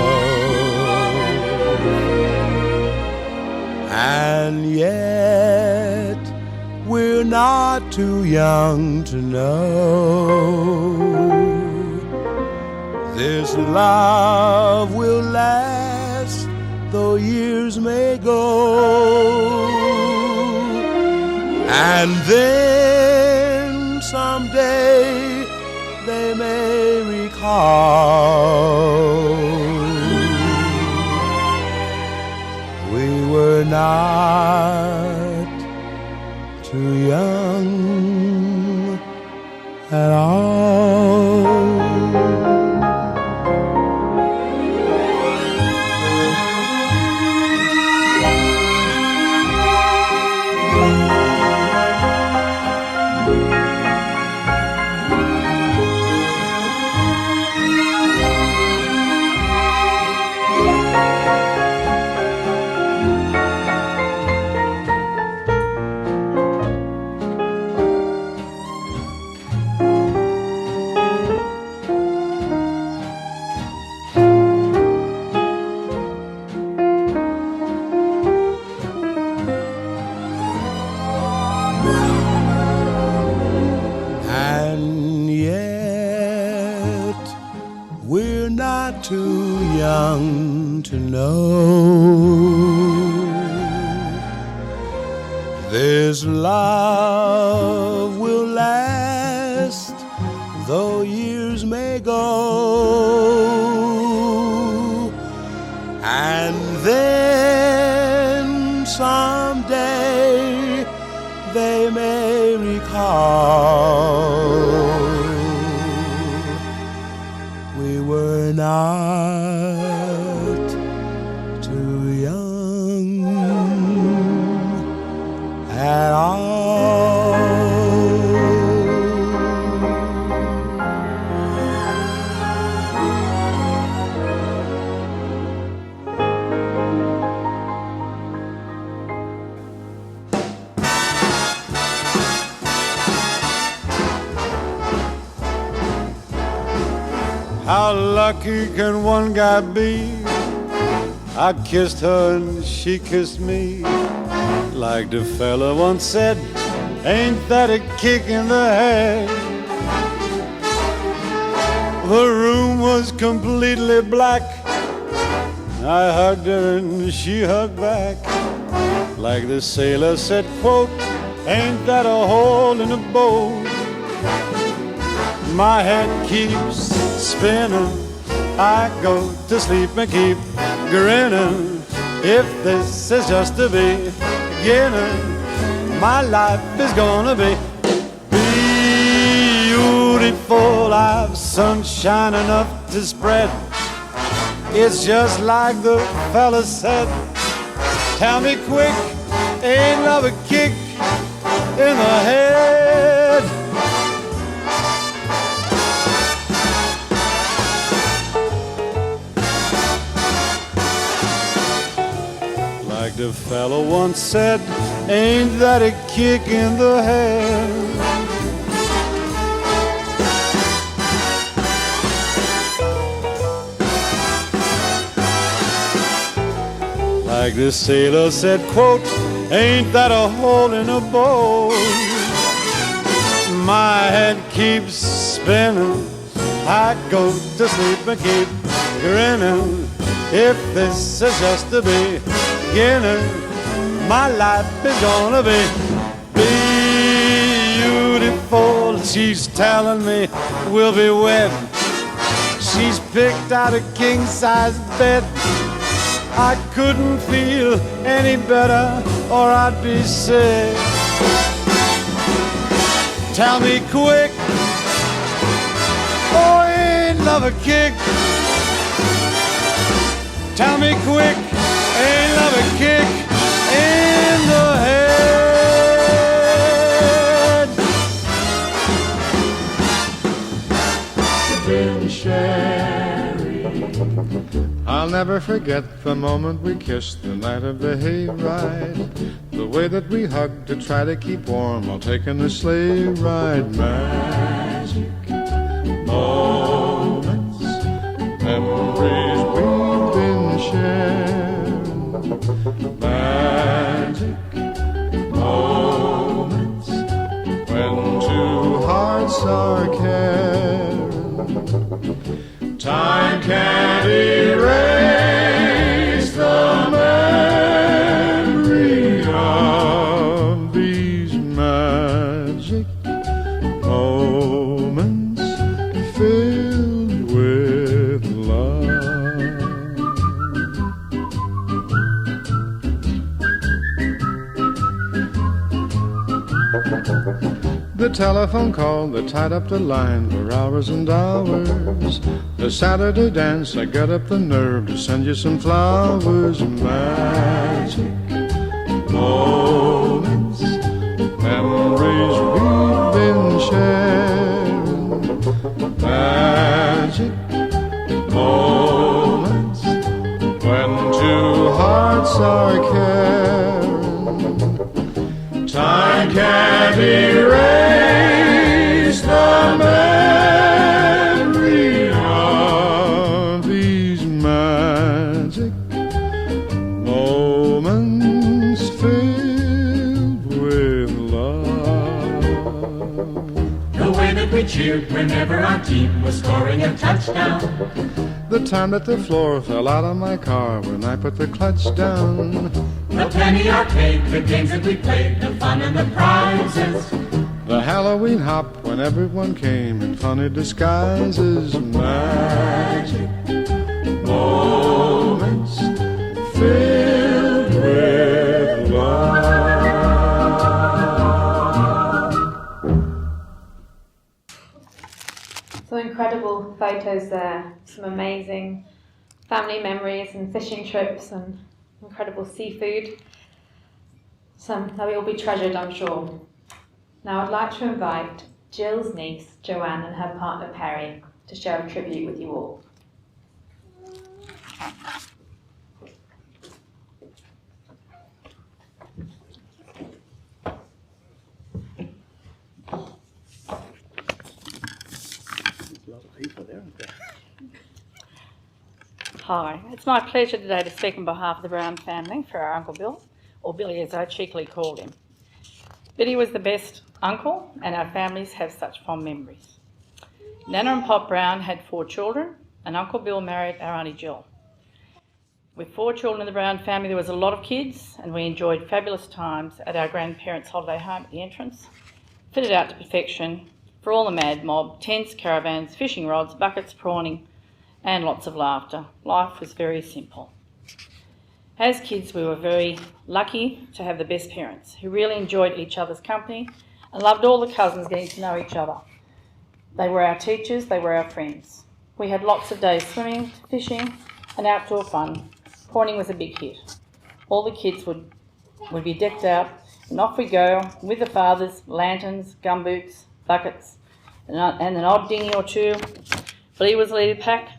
And yet we're not too young to know this love will last though years may go. And then someday they may recall we were not too young at all. Too young to know this love will last though years may go. And then someday they may recall we were not too young at all. How lucky can one guy be? I kissed her and she kissed me. Like the fella once said, ain't that a kick in the head? The room was completely black. I hugged her and she hugged back. Like the sailor said, quote, ain't that a hole in a boat? My head keeps spinning, I go to sleep and keep grinning. If this is just the beginning, my life is gonna be beautiful. I've sunshine enough to spread. It's just like the fella said. Tell me quick, ain't love a kick in the head? Like the fellow once said, ain't that a kick in the head? Like the sailor said, quote, ain't that a hole in a boat? My head keeps spinning, I go to sleep and keep grinning. If this is just the beginning, my life is gonna be beautiful. She's telling me we'll be wed. She's picked out a king-size bed. I couldn't feel any better or I'd be sick. Tell me quick, oh, ain't love a kick? Tell me quick, ain't love a kick in the head? Been Sherry. I'll never forget the moment we kissed the night of the hayride. The way that we hugged to try to keep warm while taking a sleigh ride. Magic moments, memories we've been sharing. Magic moments when two hearts are caring. Time can't erase the memory of these magic moments filled with love. The telephone call that tied up the line for hours and hours. The Saturday dance, I got up the nerve to send you some flowers. Magic moments, memories we've been sharing. Magic moments when two hearts are caring. Time can't erase the memory of these magic moments filled with love. The way that we cheered whenever our team was scoring a touchdown. The time that the floor fell out of my car when I put the clutch down. The penny arcade, the games that we played, the fun and the prizes. The Halloween hop when everyone came in funny disguises. Magic moments filled with love. Some incredible photos there, some amazing family memories and fishing trips and incredible seafood. Some that will all be treasured, I'm sure. Now I'd like to invite Jill's niece, Joanne, and her partner, Perry, to share a tribute with you all. Hi, it's my pleasure today to speak on behalf of the Brown family for our Uncle Bill, or Billy as I cheekily called him. Billy was the best uncle and our families have such fond memories. Nana and Pop Brown had 4 children and Uncle Bill married our Auntie Jill. With 4 children in the Brown family there was a lot of kids and we enjoyed fabulous times at our grandparents' holiday home at the entrance, fitted out to perfection for all the mad mob, tents, caravans, fishing rods, buckets, prawning and lots of laughter. Life was very simple. As kids, we were very lucky to have the best parents who really enjoyed each other's company and loved all the cousins getting to know each other. They were our teachers, they were our friends. We had lots of days swimming, fishing and outdoor fun. Prawning was a big hit. All the kids would be decked out and off we go with the fathers, lanterns, gumboots, buckets and an odd dinghy or two. Billy was lead pack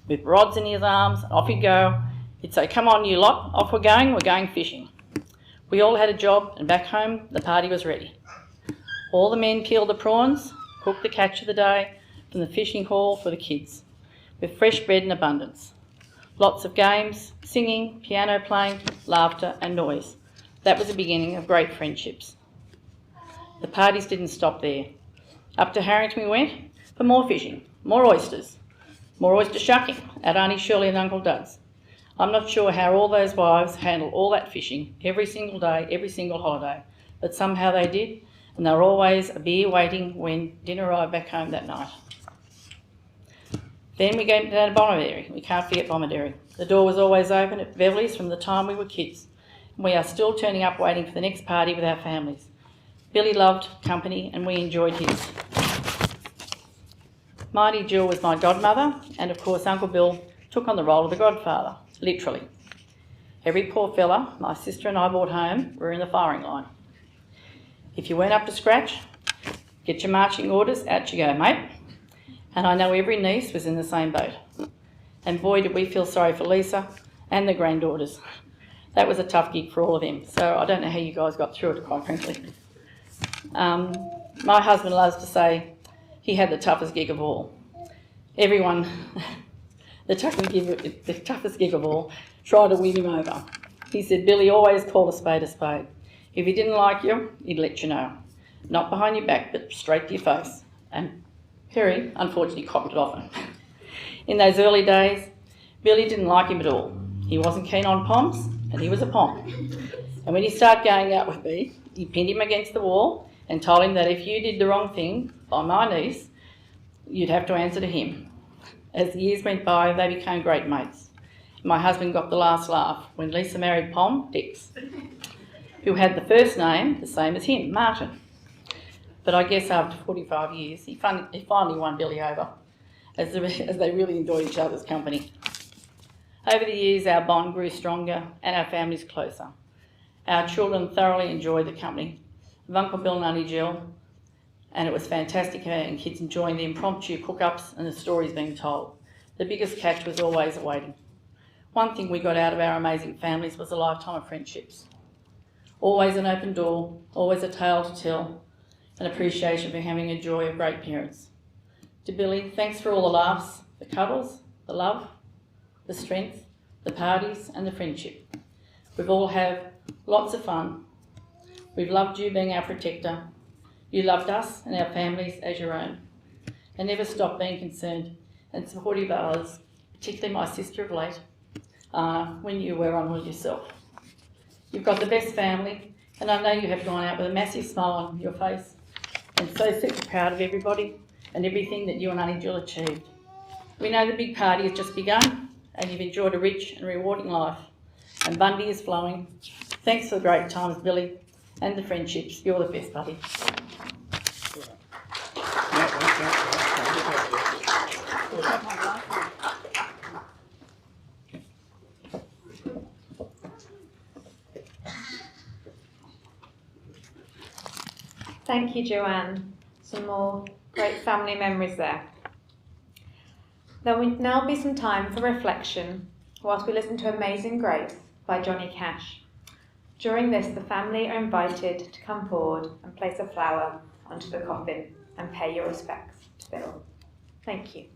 with rods in his arms, off he'd go. He'd say, come on you lot, off we're going fishing. We all had a job and back home the party was ready. All the men peeled the prawns, cooked the catch of the day from the fishing hall for the kids, with fresh bread in abundance. Lots of games, singing, piano playing, laughter and noise. That was the beginning of great friendships. The parties didn't stop there. Up to Harrington we went for more fishing, more oyster shucking at Auntie Shirley and Uncle Dud's. I'm not sure how all those wives handle all that fishing every single day, every single holiday, but somehow they did, and there were always a beer waiting when dinner arrived back home that night. Then we came down to Bomaderry. We can't forget Bomaderry. The door was always open at Beverley's from the time we were kids. We are still turning up waiting for the next party with our families. Billy loved company and we enjoyed his. Mighty Jill was my godmother, and of course Uncle Bill took on the role of the godfather, literally. Every poor fella my sister and I brought home were in the firing line. If you weren't up to scratch, get your marching orders, out you go, mate. And I know every niece was in the same boat. And boy, did we feel sorry for Lisa and the granddaughters. That was a tough gig for all of them, so I don't know how you guys got through it, quite frankly. My husband loves to say he had the toughest gig of all. Everyone, the toughest gig of all, tried to win him over. He said, Billy always called a spade a spade. If he didn't like you, he'd let you know. Not behind your back, but straight to your face. And Perry, unfortunately, cocked it often. In those early days, Billy didn't like him at all. He wasn't keen on poms, and he was a pom. And when he started going out with me, he pinned him against the wall and told him that if you did the wrong thing by my niece, you'd have to answer to him. As the years went by, they became great mates. My husband got the last laugh when Lisa married Pom Dix, who had the first name the same as him, Martin. But I guess after 45 years, he finally won Billy over, as they really enjoyed each other's company. Over the years, our bond grew stronger and our families closer. Our children thoroughly enjoyed the company of Uncle Bill and Auntie Jill, and it was fantastic having kids enjoying the impromptu cook-ups and the stories being told. The biggest catch was always awaiting. One thing we got out of our amazing families was a lifetime of friendships. Always an open door, always a tale to tell, an appreciation for having a joy of great parents. To Billy, thanks for all the laughs, the cuddles, the love, the strength, the parties and the friendship. We've all had lots of fun. We've loved you being our protector. You loved us and our families as your own, and never stopped being concerned and supportive of others, particularly my sister of late, when you were unwell yourself. You've got the best family, and I know you have gone out with a massive smile on your face and so super proud of everybody and everything that you and Auntie Jill achieved. We know the big party has just begun and you've enjoyed a rich and rewarding life, and Bundy is flowing. Thanks for the great times, Billy, and the friendships. You're the best, buddy. Thank you, Joanne. Some more great family memories there. There will now be some time for reflection whilst we listen to Amazing Grace by Johnny Cash. During this, the family are invited to come forward and place a flower onto the coffin and pay your respects to Bill. Thank you.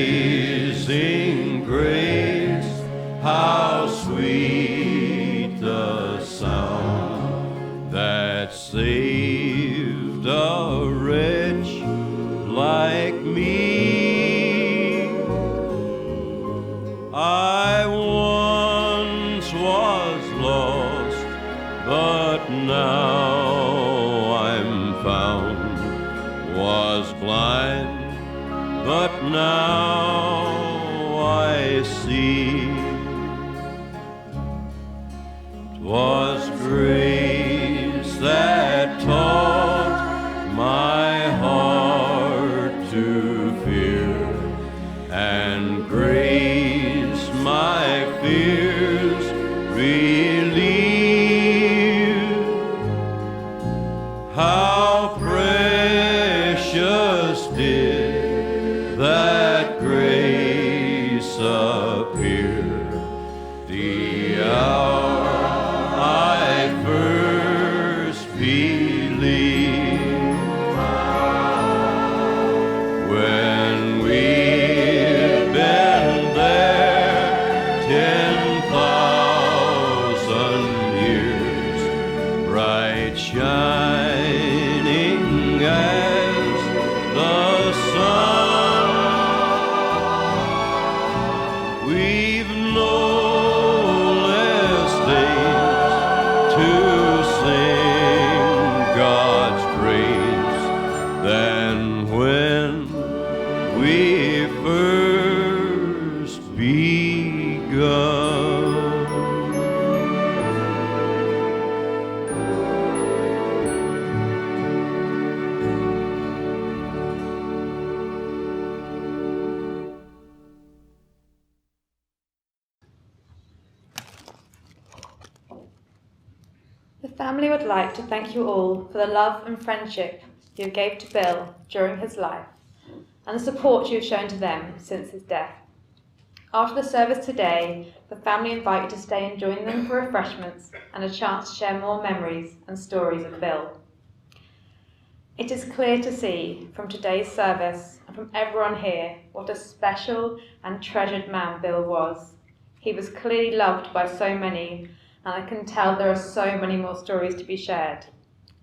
Amazing grace, how sweet the sound that saved a wretch like me. I once was lost, but now I'm found, was blind, but now I see. 'Twas grace that taught my heart to fear, and grace my fears relieved. How precious did that grace appear the hour I first we first begun. The family would like to thank you all for the love and friendship you gave to Bill during his life and the support you have shown to them since his death. After the service today, the family invite you to stay and join them for refreshments and a chance to share more memories and stories of Bill. It is clear to see from today's service and from everyone here what a special and treasured man Bill was. He was clearly loved by so many, and I can tell there are so many more stories to be shared.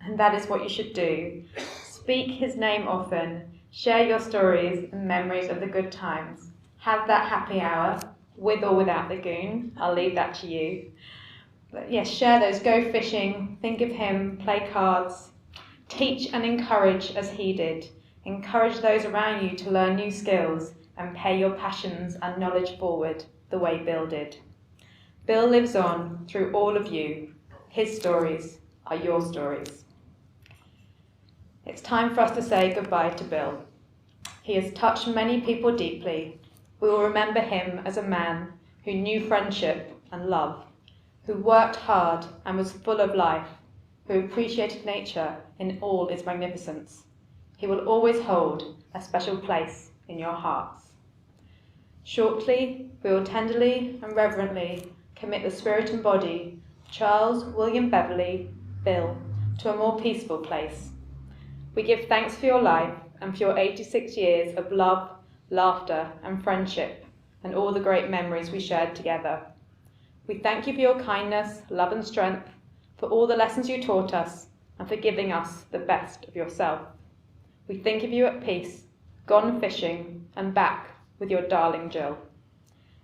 And that is what you should do. Speak his name often, share your stories and memories of the good times. Have that happy hour, with or without the goon. I'll leave that to you. But yes, share those, go fishing, think of him, play cards. Teach and encourage as he did. Encourage those around you to learn new skills and pay your passions and knowledge forward the way Bill did. Bill lives on through all of you. His stories are your stories. It's time for us to say goodbye to Bill. He has touched many people deeply. We will remember him as a man who knew friendship and love, who worked hard and was full of life, who appreciated nature in all its magnificence. He will always hold a special place in your hearts. Shortly, we will tenderly and reverently commit the spirit and body of Charles William Beverley, Bill, to a more peaceful place. We give thanks for your life and for your 86 years of love, laughter and friendship and all the great memories we shared together. We thank you for your kindness, love and strength, for all the lessons you taught us and for giving us the best of yourself. We think of you at peace, gone fishing and back with your darling Jill.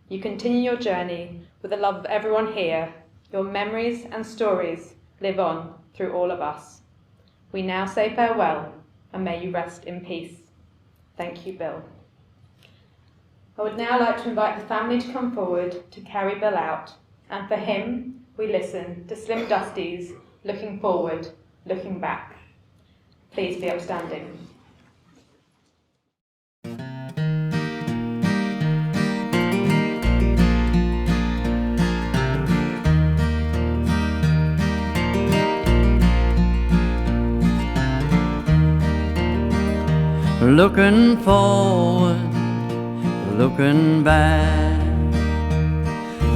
You continue your journey with the love of everyone here. Your memories and stories live on through all of us. We now say farewell and may you rest in peace. Thank you, Bill. I would now like to invite the family to come forward to carry Bill out, and for him we listen to Slim Dusty's Looking Forward, Looking Back. Please be upstanding. Looking forward, looking back,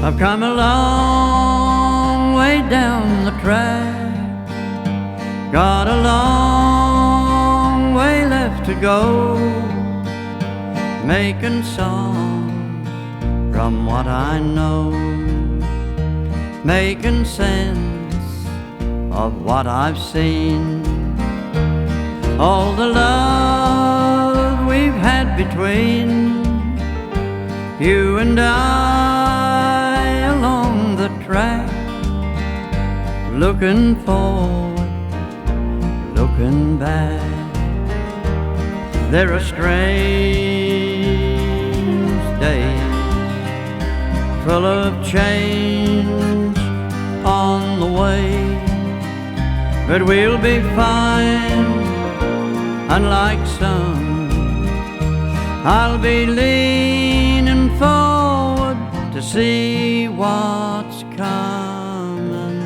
I've come a long way down the track, got a long way left to go, making songs from what I know, making sense of what I've seen, all the love we've had between you and I along the track, looking forward, looking back. There are strange days full of change on the way, but we'll be fine. Unlike some, I'll be leaning forward to see what's coming,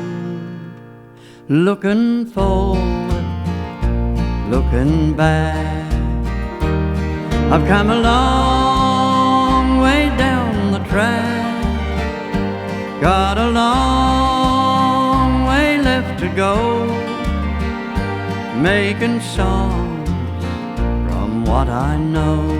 looking forward, looking back. I've come a long way down the track, got a long way left to go, making songs from what I know.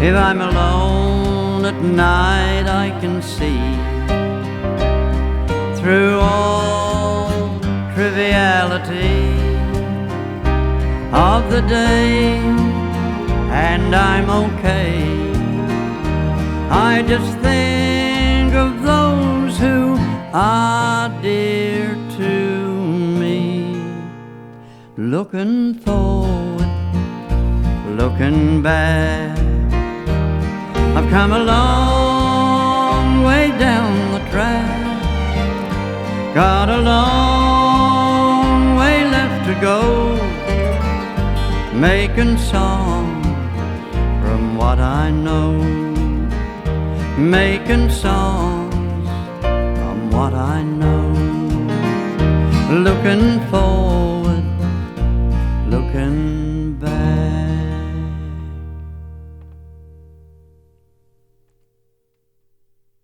If I'm alone at night, I can see through all triviality of the day, and I'm okay. I just think of those who are dear to me, looking forward, looking back. I've come a long way down the track, got a long way left to go, making songs from what I know, making songs from what I know, looking forward, looking